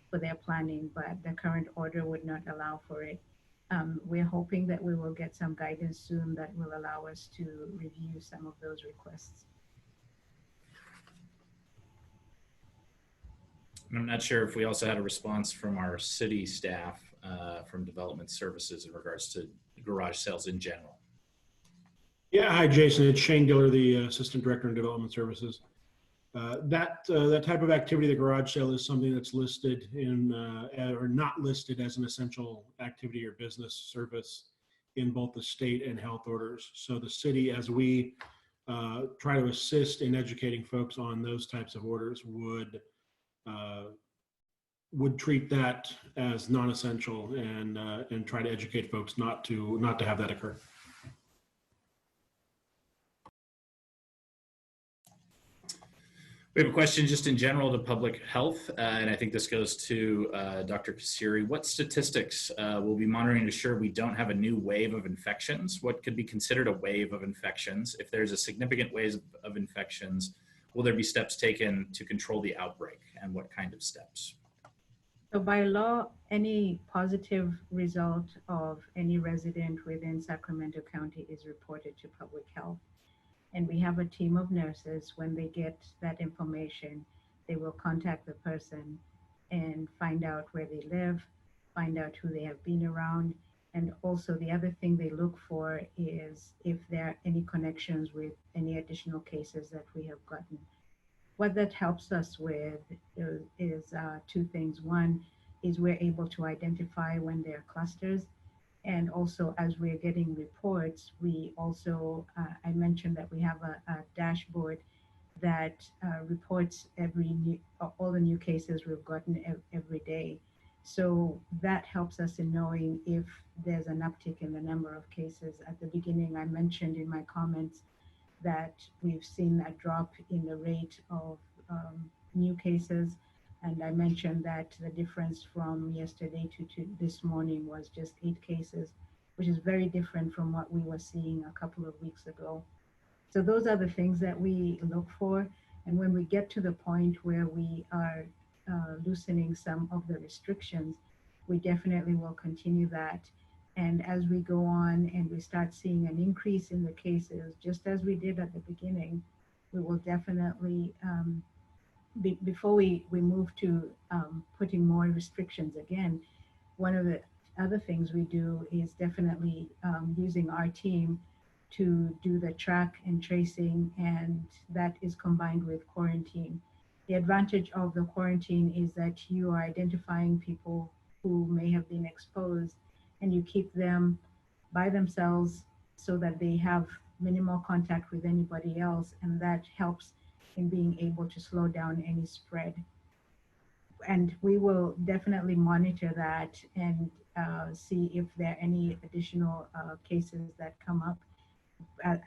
for their planning, but the current order would not allow for it. We're hoping that we will get some guidance soon that will allow us to review some of those requests. I'm not sure if we also had a response from our city staff from development services in regards to garage sales in general. Yeah, hi, Jason. It's Shane Giller, the Assistant Director in Development Services. That type of activity, the garage sale, is something that's listed in or not listed as an essential activity or business service in both the state and health orders. So the city, as we try to assist in educating folks on those types of orders, would treat that as non-essential and try to educate folks not to have that occur. We have a question just in general to public health, and I think this goes to Dr. Kasiri. What statistics will be monitoring to ensure we don't have a new wave of infections? What could be considered a wave of infections? If there's a significant wave of infections, will there be steps taken to control the outbreak, and what kind of steps? So by law, any positive result of any resident within Sacramento County is reported to public health. And we have a team of nurses. When they get that information, they will contact the person and find out where they live, find out who they have been around. And also the other thing they look for is if there are any connections with any additional cases that we have gotten. What that helps us with is two things. One is we're able to identify when there are clusters. And also, as we're getting reports, we also, I mentioned that we have a dashboard that reports all the new cases we've gotten every day. So that helps us in knowing if there's an uptick in the number of cases. At the beginning, I mentioned in my comments that we've seen a drop in the rate of new cases. And I mentioned that the difference from yesterday to this morning was just 8 cases, which is very different from what we were seeing a couple of weeks ago. So those are the things that we look for. And when we get to the point where we are loosening some of the restrictions, we definitely will continue that. And as we go on and we start seeing an increase in the cases, just as we did at the beginning, we will definitely, before we move to putting more restrictions again, one of the other things we do is definitely using our team to do the track and tracing, and that is combined with quarantine. The advantage of the quarantine is that you are identifying people who may have been exposed, and you keep them by themselves so that they have minimal contact with anybody else, and that helps in being able to slow down any spread. And we will definitely monitor that and see if there are any additional cases that come up.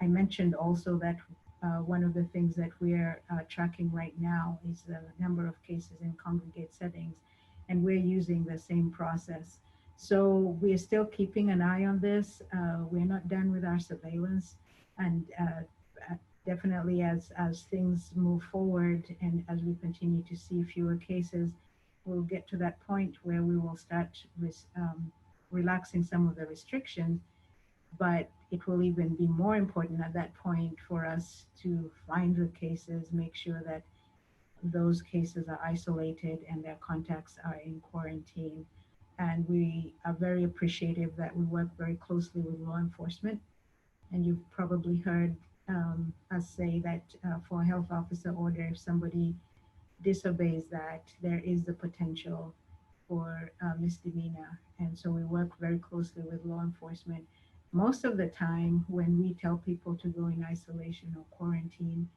I mentioned also that one of the things that we're tracking right now is the number of cases in congregate settings, and we're using the same process. So we're still keeping an eye on this. We're not done with our surveillance, and definitely as things move forward and as we continue to see fewer cases, we'll get to that point where we will start relaxing some of the restrictions but it will even be more important at that point for us to find the cases, make sure that those cases are isolated and their contacts are in quarantine. And we are very appreciative that we work very closely with law enforcement. And you've probably heard us say that for a health officer order, if somebody disobeys that, there is the potential for misdemeanor. And so we work very closely with law enforcement. Most of the time, when we tell people to go in isolation or quarantine,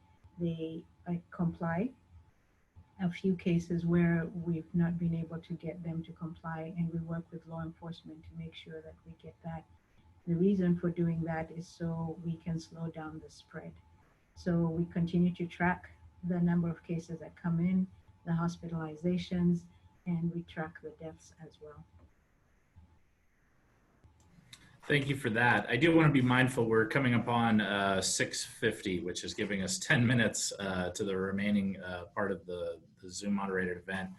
they comply. A few cases where we've not been able to get them to comply, and we work with law enforcement to make sure that we get that. The reason for doing that is so we can slow down the spread. So we continue to track the number of cases that come in, the hospitalizations, and we track the deaths as well. Thank you for that. I do want to be mindful, we're coming upon 6:50, which is giving us 10 minutes to the remaining part of the Zoom moderated event.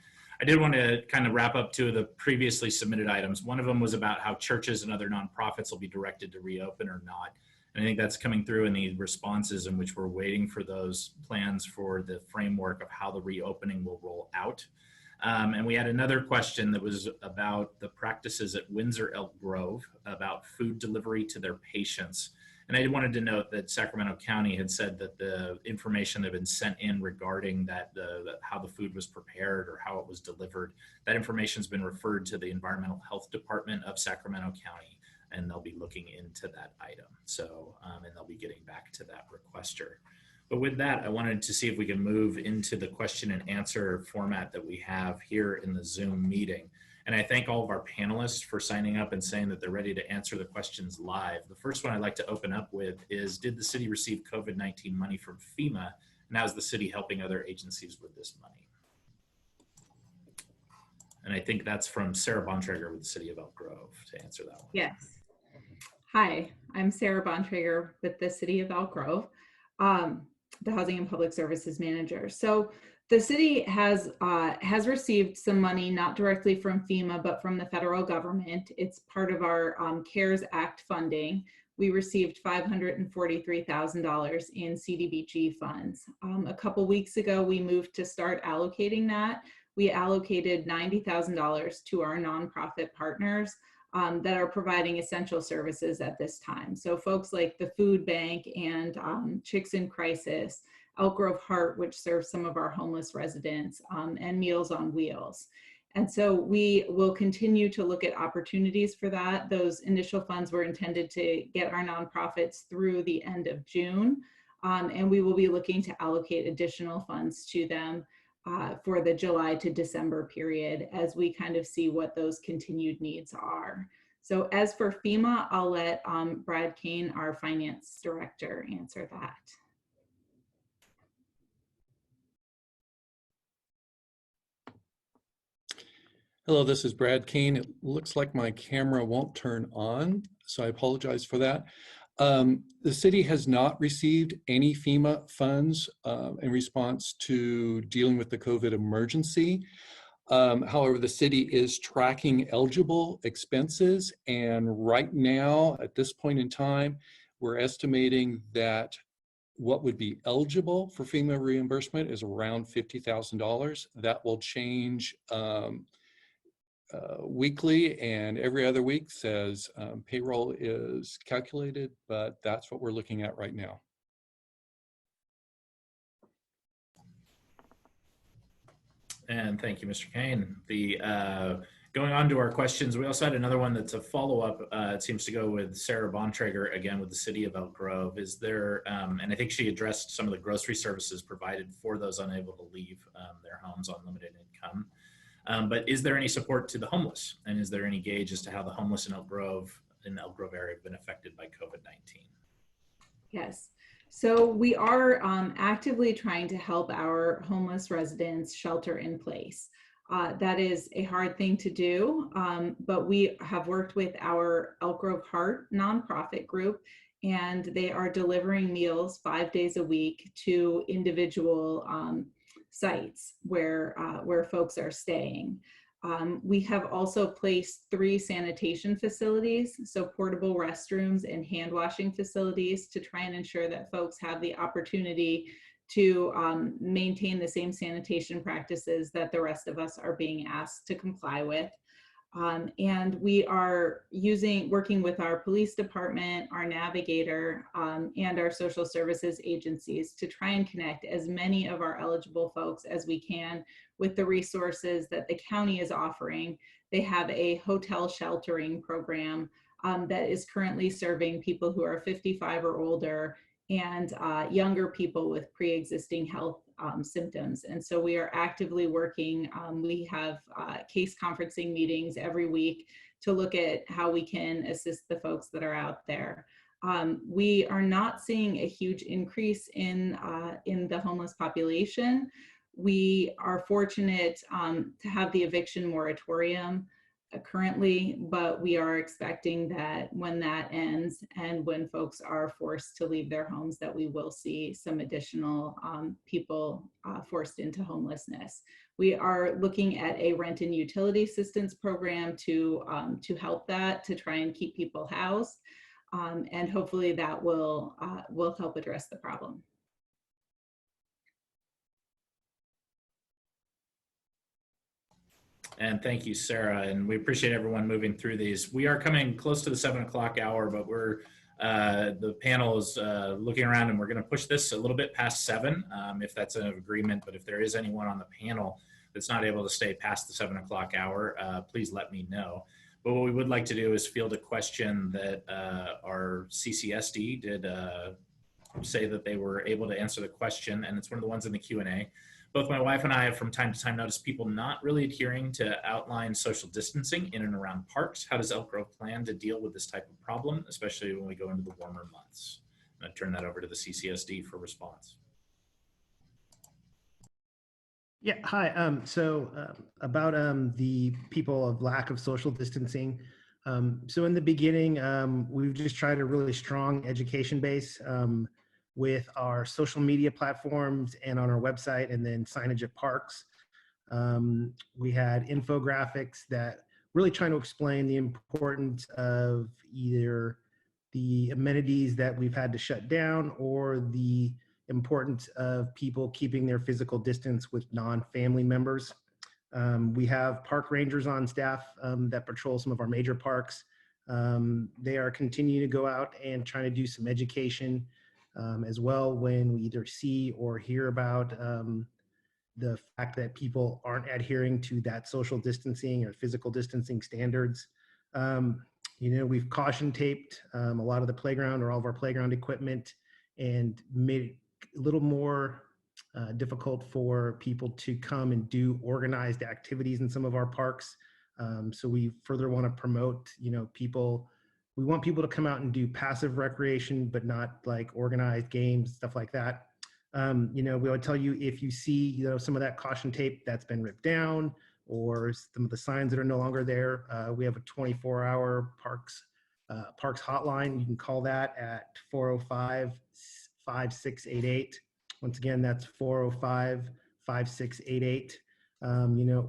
I did want to kind of wrap up two of the previously submitted items. One of them was about how churches and other nonprofits will be directed to reopen or not. And I think that's coming through in the responses in which we're waiting for those plans for the framework of how the reopening will roll out. And we had another question that was about the practices at Windsor Elk Grove about food delivery to their patients. And I wanted to note that Sacramento County had said that the information that had been sent in regarding that, how the food was prepared or how it was delivered, that information has been referred to the Environmental Health Department of Sacramento County, and they'll be looking into that item. So, and they'll be getting back to that requester. But with that, I wanted to see if we can move into the question and answer format that we have here in the Zoom meeting. And I thank all of our panelists for signing up and saying that they're ready to answer the questions live. The first one I'd like to open up with is, did the city receive COVID-19 money from FEMA? And how is the city helping other agencies with this money? And I think that's from Sarah Bontrager with the City of Elk Grove to answer that one. Yes. Hi, I'm Sarah Bontrager with the City of Elk Grove, the Housing and Public Services Manager. So the city has received some money, not directly from FEMA, but from the federal government. It's part of our CARES Act funding. We received $543,000 in CDBG funds. A couple weeks ago, we moved to start allocating that. We allocated $90,000 to our nonprofit partners that are providing essential services at this time. So folks like the Food Bank and Chicks in Crisis, Elk Grove Heart, which serves some of our homeless residents, and Meals on Wheels. And so we will continue to look at opportunities for that. Those initial funds were intended to get our nonprofits through the end of June, and we will be looking to allocate additional funds to them for the July to December period as we kind of see what those continued needs are. So as for FEMA, I'll let Brad Kane, our finance director, answer that. Hello, this is Brad Kane. It looks like my camera won't turn on, so I apologize for that. The city has not received any FEMA funds in response to dealing with the COVID emergency. However, the city is tracking eligible expenses, and right now, at this point in time, we're estimating that what would be eligible for FEMA reimbursement is around $50,000. That will change weekly and every other week as payroll is calculated, but that's what we're looking at right now. And thank you, Mr. Kane. Going on to our questions, we also had another one that's a follow-up. It seems to go with Sarah Bontrager, again, with the City of Elk Grove. Is there, and I think she addressed some of the grocery services provided for those unable to leave their homes on limited income. But is there any support to the homeless? And is there any gauge as to how the homeless in the Elk Grove area have been affected by COVID-19? Yes. So we are actively trying to help our homeless residents shelter in place. That is a hard thing to do, but we have worked with our Elk Grove Heart nonprofit group, and they are delivering meals 5 days a week to individual sites where folks are staying. We have also placed 3 sanitation facilities, so portable restrooms and hand washing facilities, to try and ensure that folks have the opportunity to maintain the same sanitation practices that the rest of us are being asked to comply with. And we are working with our police department, our navigator, and our social services agencies to try and connect as many of our eligible folks as we can with the resources that the county is offering. They have a hotel sheltering program that is currently serving people who are 55 or older and younger people with pre-existing health symptoms. And so we are actively working. We have case conferencing meetings every week to look at how we can assist the folks that are out there. We are not seeing a huge increase in the homeless population. We are fortunate to have the eviction moratorium currently, but we are expecting that when that ends and when folks are forced to leave their homes, that we will see some additional people forced into homelessness. We are looking at a rent and utility assistance program to help that, to try and keep people housed, and hopefully that will help address the problem. And thank you, Sarah. And we appreciate everyone moving through these. We are coming close to the 7 o'clock hour, but the panel is looking around, and we're going to push this a little bit past 7, if that's an agreement. But if there is anyone on the panel that's not able to stay past the 7 o'clock hour, please let me know. But what we would like to do is field a question that our CCSD did say that they were able to answer the question, and it's one of the ones in the Q&A. Both my wife and I have from time to time noticed people not really adhering to outlined social distancing in and around parks. How does Elk Grove plan to deal with this type of problem, especially when we go into the warmer months? And I turn that over to the CCSD for response. Yeah, hi. So about the people of lack of social distancing. So in the beginning, we've just tried a really strong education base with our social media platforms and on our website, and then signage at parks. We had infographics that really trying to explain the importance of either the amenities that we've had to shut down or the importance of people keeping their physical distance with non-family members. We have park rangers on staff that patrol some of our major parks. They are continuing to go out and trying to do some education as well when we either see or hear about the fact that people aren't adhering to that social distancing or physical distancing standards. We've caution taped a lot of the playground or all of our playground equipment and made it a little more difficult for people to come and do organized activities in some of our parks. So we further want to promote, we want people to come out and do passive recreation, but not like organized games, stuff like that. We would tell you if you see, some of that caution tape that's been ripped down or some of the signs that are no longer there, we have a 24-hour parks hotline. You can call that at 405-5688. Once again, that's 405-5688.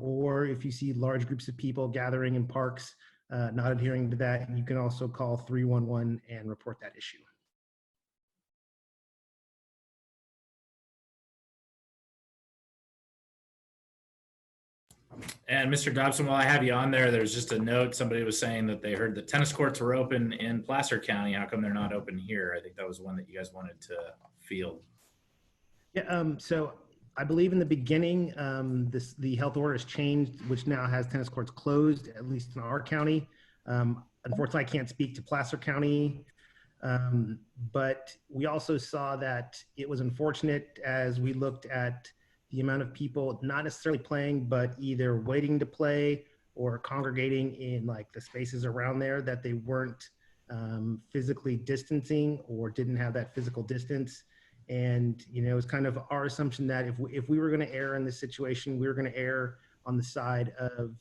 Or if you see large groups of people gathering in parks, not adhering to that, you can also call 311 and report that issue. And Mr. Dobson, while I have you on there, there's just a note. Somebody was saying that they heard the tennis courts were open in Placer County. How come they're not open here? I think that was one that you guys wanted to field. Yeah, so I believe in the beginning, the health order has changed, which now has tennis courts closed, at least in our county. Unfortunately, I can't speak to Placer County, but we also saw that it was unfortunate as we looked at the amount of people not necessarily playing, but either waiting to play or congregating in like the spaces around there, that they weren't physically distancing or didn't have that physical distance. And, it was kind of our assumption that if we were going to err in this situation, we were going to err on the side of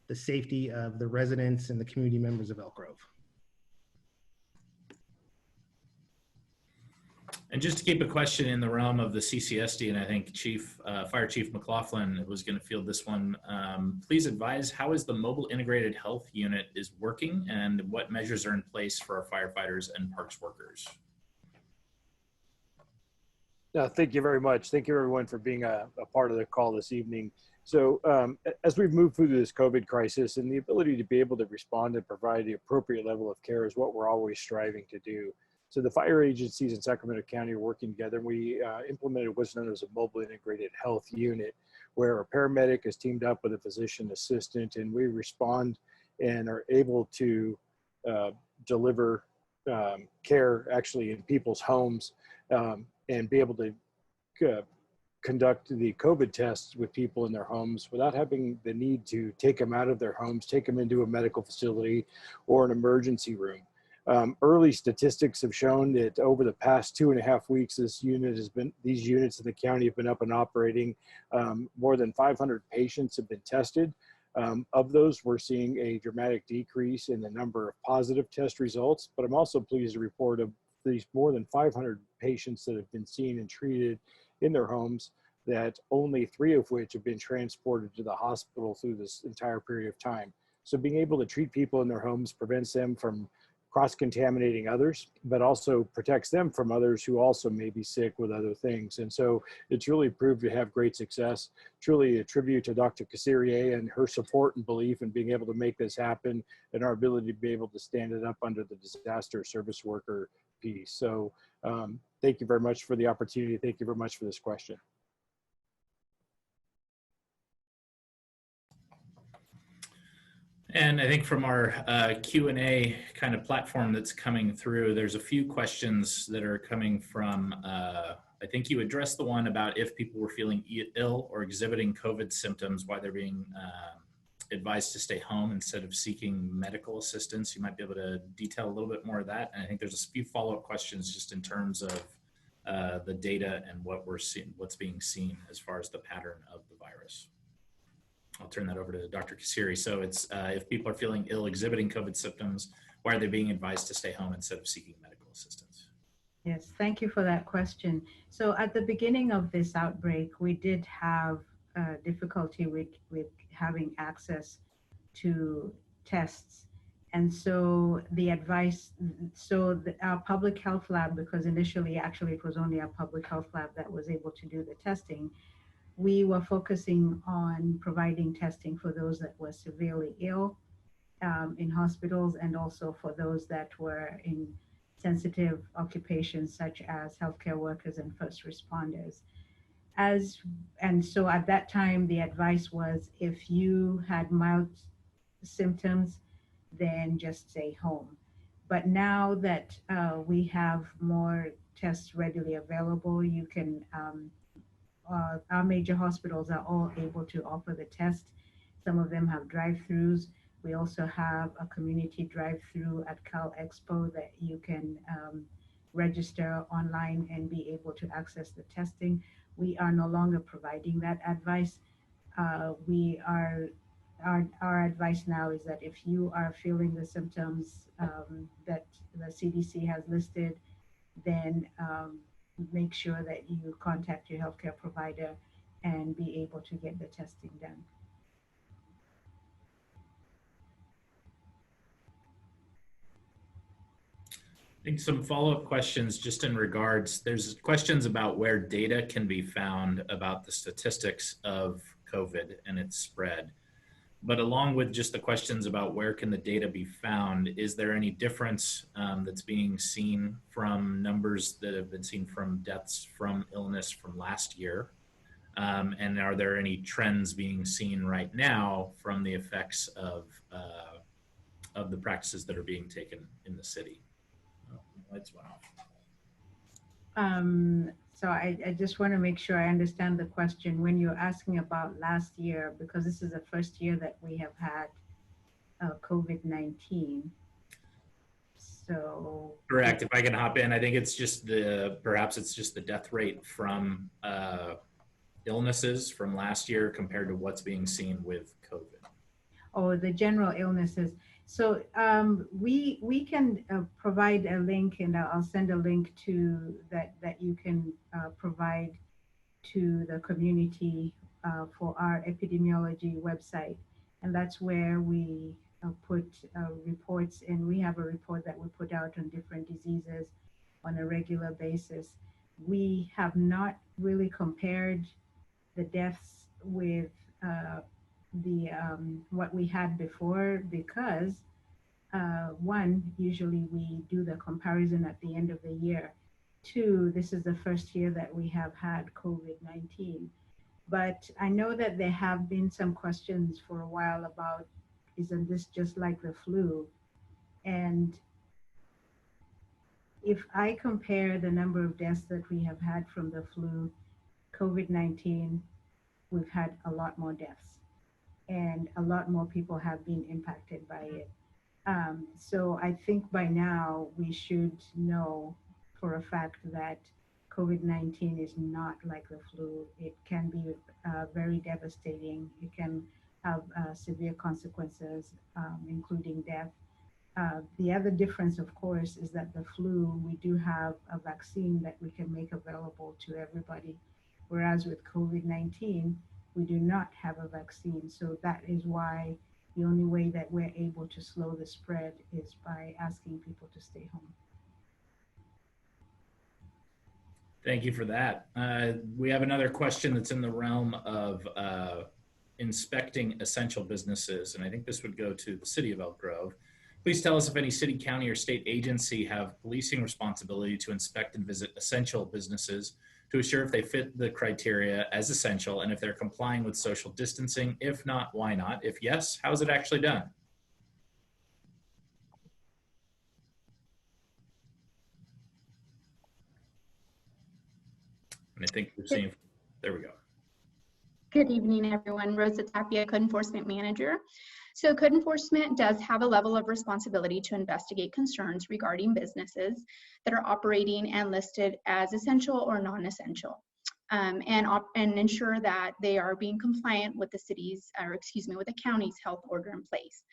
the safety of the residents and the community members of Elk Grove. And just to keep a question in the realm of the CCSD, and I think Fire Chief McLaughlin was going to field this one. Please advise, how is the mobile integrated health unit is working, and what measures are in place for our firefighters and parks workers? Thank you very much. Thank you everyone for being a part of the call this evening. So as we've moved through this COVID crisis, and the ability to be able to respond and provide the appropriate level of care is what we're always striving to do. So the fire agencies in Sacramento County are working together. We implemented what's known as a mobile integrated health unit, where a paramedic is teamed up with a physician assistant, and we respond and are able to deliver care actually in people's homes, and be able to conduct the COVID tests with people in their homes without having the need to take them out of their homes, take them into a medical facility or an emergency room. Early statistics have shown that over the past 2.5 weeks, these units in the county have been up and operating. More than 500 patients have been tested. Of those, we're seeing a dramatic decrease in the number of positive test results, but I'm also pleased to report of these more than 500 patients that have been seen and treated in their homes, that only 3 of which have been transported to the hospital through this entire period of time. So being able to treat people in their homes prevents them from cross-contaminating others, but also protects them from others who also may be sick with other things. And so it's really proved to have great success. Truly a tribute to Dr. Casserier and her support and belief in being able to make this happen, and our ability to be able to stand it up under the disaster service worker piece. So thank you very much for the opportunity. Thank you very much for this question. And I think from our Q&A kind of platform that's coming through, there's a few questions that are coming from, I think you addressed the one about if people were feeling ill or exhibiting COVID symptoms, why they're being advised to stay home instead of seeking medical assistance. You might be able to detail a little bit more of that. And I think there's a few follow-up questions just in terms of the data and what we're seeing, what's being seen as far as the pattern of the virus. I'll turn that over to Dr. Casseri. So it's if people are feeling ill, exhibiting COVID symptoms, why are they being advised to stay home instead of seeking medical assistance? Yes, thank you for that question. So at the beginning of this outbreak, we did have difficulty with having access to tests. And so the advice, our public health lab, because initially actually it was only our public health lab that was able to do the testing, we were focusing on providing testing for those that were severely ill in hospitals, and also for those that were in sensitive occupations such as healthcare workers and first responders. And so at that time, the advice was if you had mild symptoms, then just stay home. But now that we have more tests readily available, you can our major hospitals are all able to offer the test. Some of them have drive-thrus. We also have a community drive-thru at Cal Expo that you can register online and be able to access the testing. We are no longer providing that advice. Our advice now is that if you are feeling the symptoms that the CDC has listed, then make sure that you contact your healthcare provider and be able to get the testing done. I think some follow-up questions just in regards, there's questions about where data can be found about the statistics of COVID and its spread. But along with just the questions about where can the data be found, is there any difference that's being seen from numbers that have been seen from deaths from illness from last year? And are there any trends being seen right now from the effects of the practices that are being taken in the city? Oh, lights went off. So I just want to make sure I understand the question. When you're asking about last year, because this is the first year that we have had COVID-19. So correct. If I can hop in, I think it's just perhaps it's just the death rate from illnesses from last year compared to what's being seen with COVID. Oh, the general illnesses. So we can provide a link, and I'll send a link to that you can provide to the community for our epidemiology website, and that's where we put reports, and we have a report that we put out on different diseases on a regular basis. We have not really compared the deaths with what we had before, because one, usually we do the comparison at the end of the year. Two, this is the first year that we have had COVID-19. But I know that there have been some questions for a while about, isn't this just like the flu? And if I compare the number of deaths that we have had from the flu, COVID-19, we've had a lot more deaths, and a lot more people have been impacted by it. So I think by now we should know for a fact that COVID-19 is not like the flu. It can be very devastating. It can have severe consequences, including death. The other difference, of course, is that the flu, we do have a vaccine that we can make available to everybody, whereas with COVID-19, we do not have a vaccine. So that is why the only way that we're able to slow the spread is by asking people to stay home. Thank you for that. We have another question that's in the realm of inspecting essential businesses, and I think this would go to the city of Elk Grove. Please tell us if any city, county, or state agency have policing responsibility to inspect and visit essential businesses to assure if they fit the criteria as essential and if they're complying with social distancing. If not, why not? If yes, how is it actually done? And I think we're seeing, there we go. Good evening, everyone. Rosa Tapia, Code Enforcement Manager. So Code Enforcement does have a level of responsibility to investigate concerns regarding businesses that are operating and listed as essential or non-essential, and ensure that they are being compliant with the city's, or excuse me, with the county's health order in place.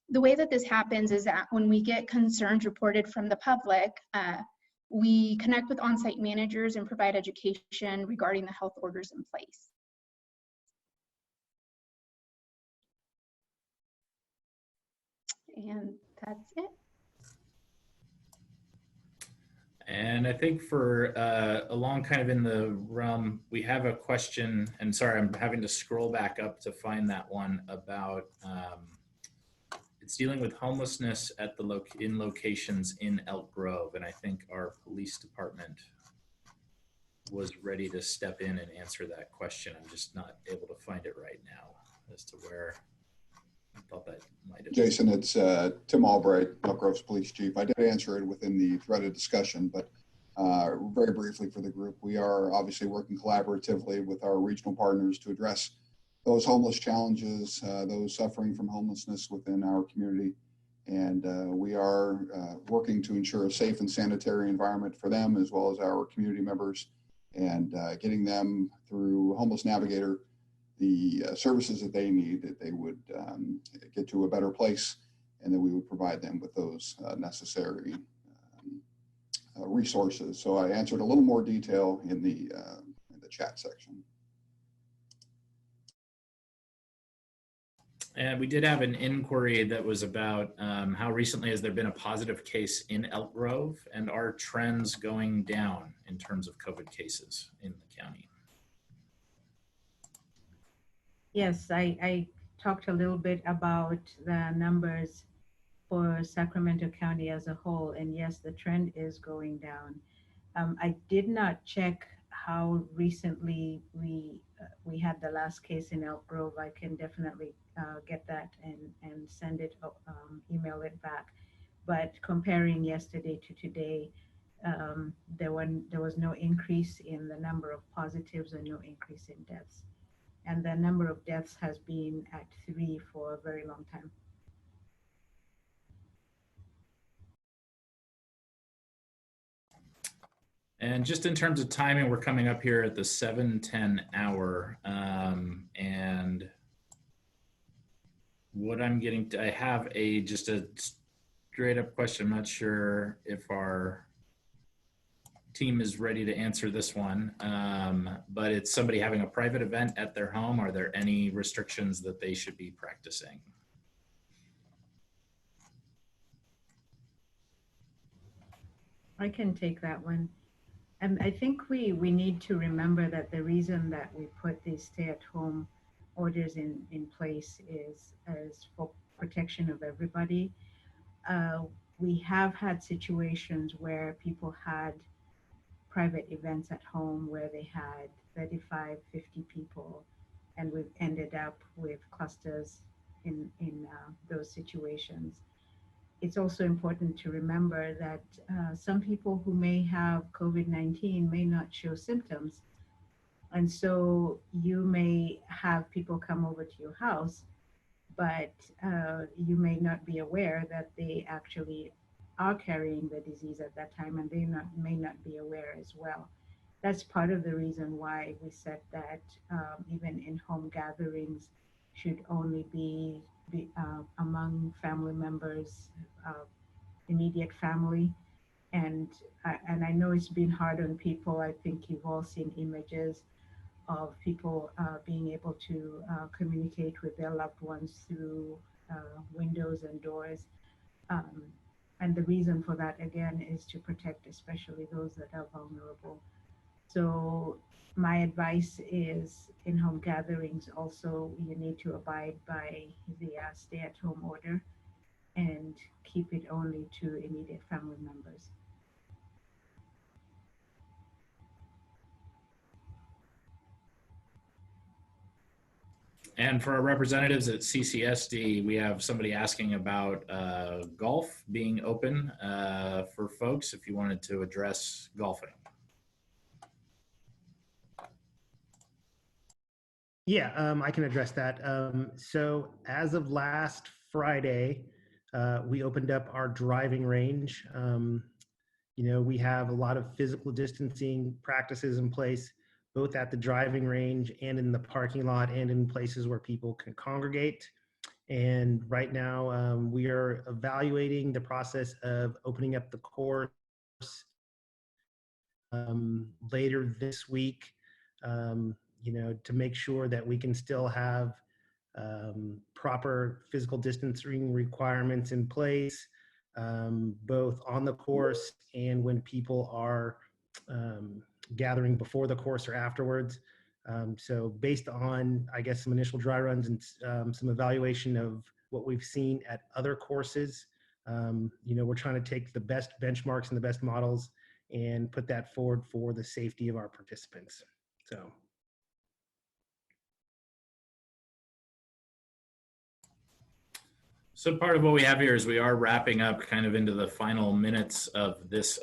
The way that this happens is that when we get concerns reported from the public, we connect with on-site managers and provide education regarding the health orders in place. And that's it. And I think for along kind of in the realm, we have a question, and sorry, I'm having to scroll back up to find that one about, it's dealing with homelessness at the in locations in Elk Grove. And I think our police department was ready to step in and answer that question. I'm just not able to find it right now as to where. I thought that might have. Jason, it's Tim Albright, Elk Grove's police chief. I did answer it within the thread of discussion, but very briefly for the group, we are obviously working collaboratively with our regional partners to address those homeless challenges, those suffering from homelessness within our community. And we are working to ensure a safe and sanitary environment for them as well as our community members, and getting them through Homeless Navigator the services that they need, that they would get to a better place, and that we would provide them with those necessary resources. So I answered a little more detail in the chat section. And we did have an inquiry that was about how recently has there been a positive case in Elk Grove, and are trends going down in terms of COVID cases in the county? Yes, I talked a little bit about the numbers for Sacramento County as a whole, and yes, the trend is going down. I did not check how recently we had the last case in Elk Grove. I can definitely get that and send it, email it back. But comparing yesterday to today, there was no increase in the number of positives and no increase in deaths. And the number of deaths has been at 3 for a very long time. And just in terms of timing, we're coming up here at the 7:10 hour. And what I'm getting to, I have just a straight up question. I'm not sure if our team is ready to answer this one, but it's somebody having a private event at their home. Are there any restrictions that they should be practicing? I can take that one. And I think we need to remember that the reason that we put these stay-at-home orders in place is as for protection of everybody. We have had situations where people had private events at home where they had 35, 50 people, and we've ended up with clusters in those situations. It's also important to remember that some people who may have COVID-19 may not show symptoms. And so you may have people come over to your house, but you may not be aware that they actually are carrying the disease at that time, and they may not be aware as well. That's part of the reason why we said that even in-home gatherings should only be among family members, immediate family. And I know it's been hard on people. I think you've all seen images of people being able to communicate with their loved ones through windows and doors. And the reason for that, again, is to protect especially those that are vulnerable. So my advice is in-home gatherings also, you need to abide by the stay-at-home order and keep it only to immediate family members. And for our representatives at CCSD, we have somebody asking about golf being open for folks if you wanted to address golfing. Yeah, I can address that. So as of last Friday, we opened up our driving range. We have a lot of physical distancing practices in place, both at the driving range and in the parking lot and in places where people can congregate. And right now, we are evaluating the process of opening up the course later this week, to make sure that we can still have proper physical distancing requirements in place, both on the course and when people are gathering before the course or afterwards. So based on, I guess, some initial dry runs and some evaluation of what we've seen at other courses, we're trying to take the best benchmarks and the best models and put that forward for the safety of our participants. So part of what we have here is we are wrapping up kind of into the final minutes of this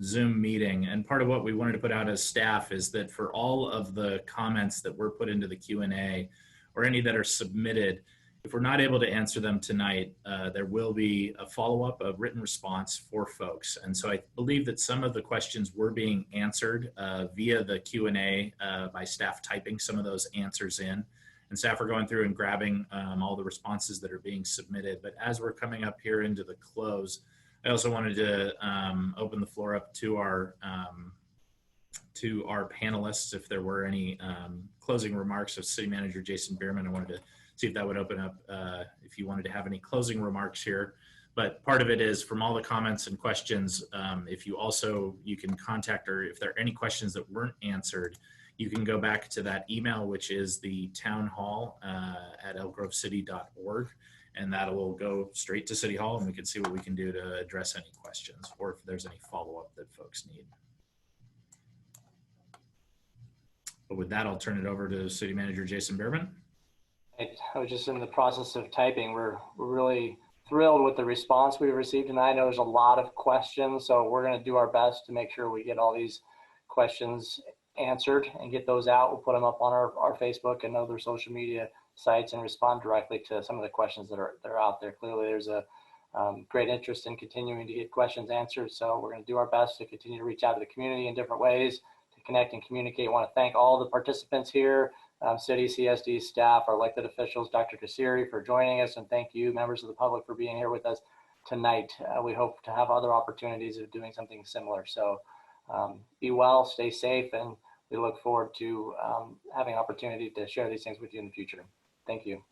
Zoom meeting. And part of what we wanted to put out as staff is that for all of the comments that were put into the Q&A or any that are submitted, if we're not able to answer them tonight, there will be a follow-up, a written response for folks. And so I believe that some of the questions were being answered via the Q&A by staff typing some of those answers in. And staff are going through and grabbing all the responses that are being submitted. But as we're coming up here into the close, I also wanted to open the floor up to our panelists. If there were any closing remarks of City Manager Jason Bierman, I wanted to see if that would open up if you wanted to have any closing remarks here. But part of it is from all the comments and questions, if you can contact, or if there are any questions that weren't answered, you can go back to that email, which is the townhall@elgrovecity.org, and that will go straight to City Hall, and we can see what we can do to address any questions or if there's any follow-up that folks need. But with that, I'll turn it over to City Manager Jason Bierman. I was just in the process of typing. We're really thrilled with the response we received tonight. I know there's a lot of questions, so we're going to do our best to make sure we get all these questions answered and get those out. We'll put them up on our Facebook and other social media sites and respond directly to some of the questions that are out there. Clearly, there's a great interest in continuing to get questions answered, so we're going to do our best to continue to reach out to the community in different ways to connect and communicate. I want to thank all the participants here, city CSD staff, our elected officials, Dr. Kasiri for joining us, and thank you members of the public for being here with us tonight. We hope to have other opportunities of doing something similar. So be well, stay safe, and we look forward to having opportunity to share these things with you in the future. Thank you.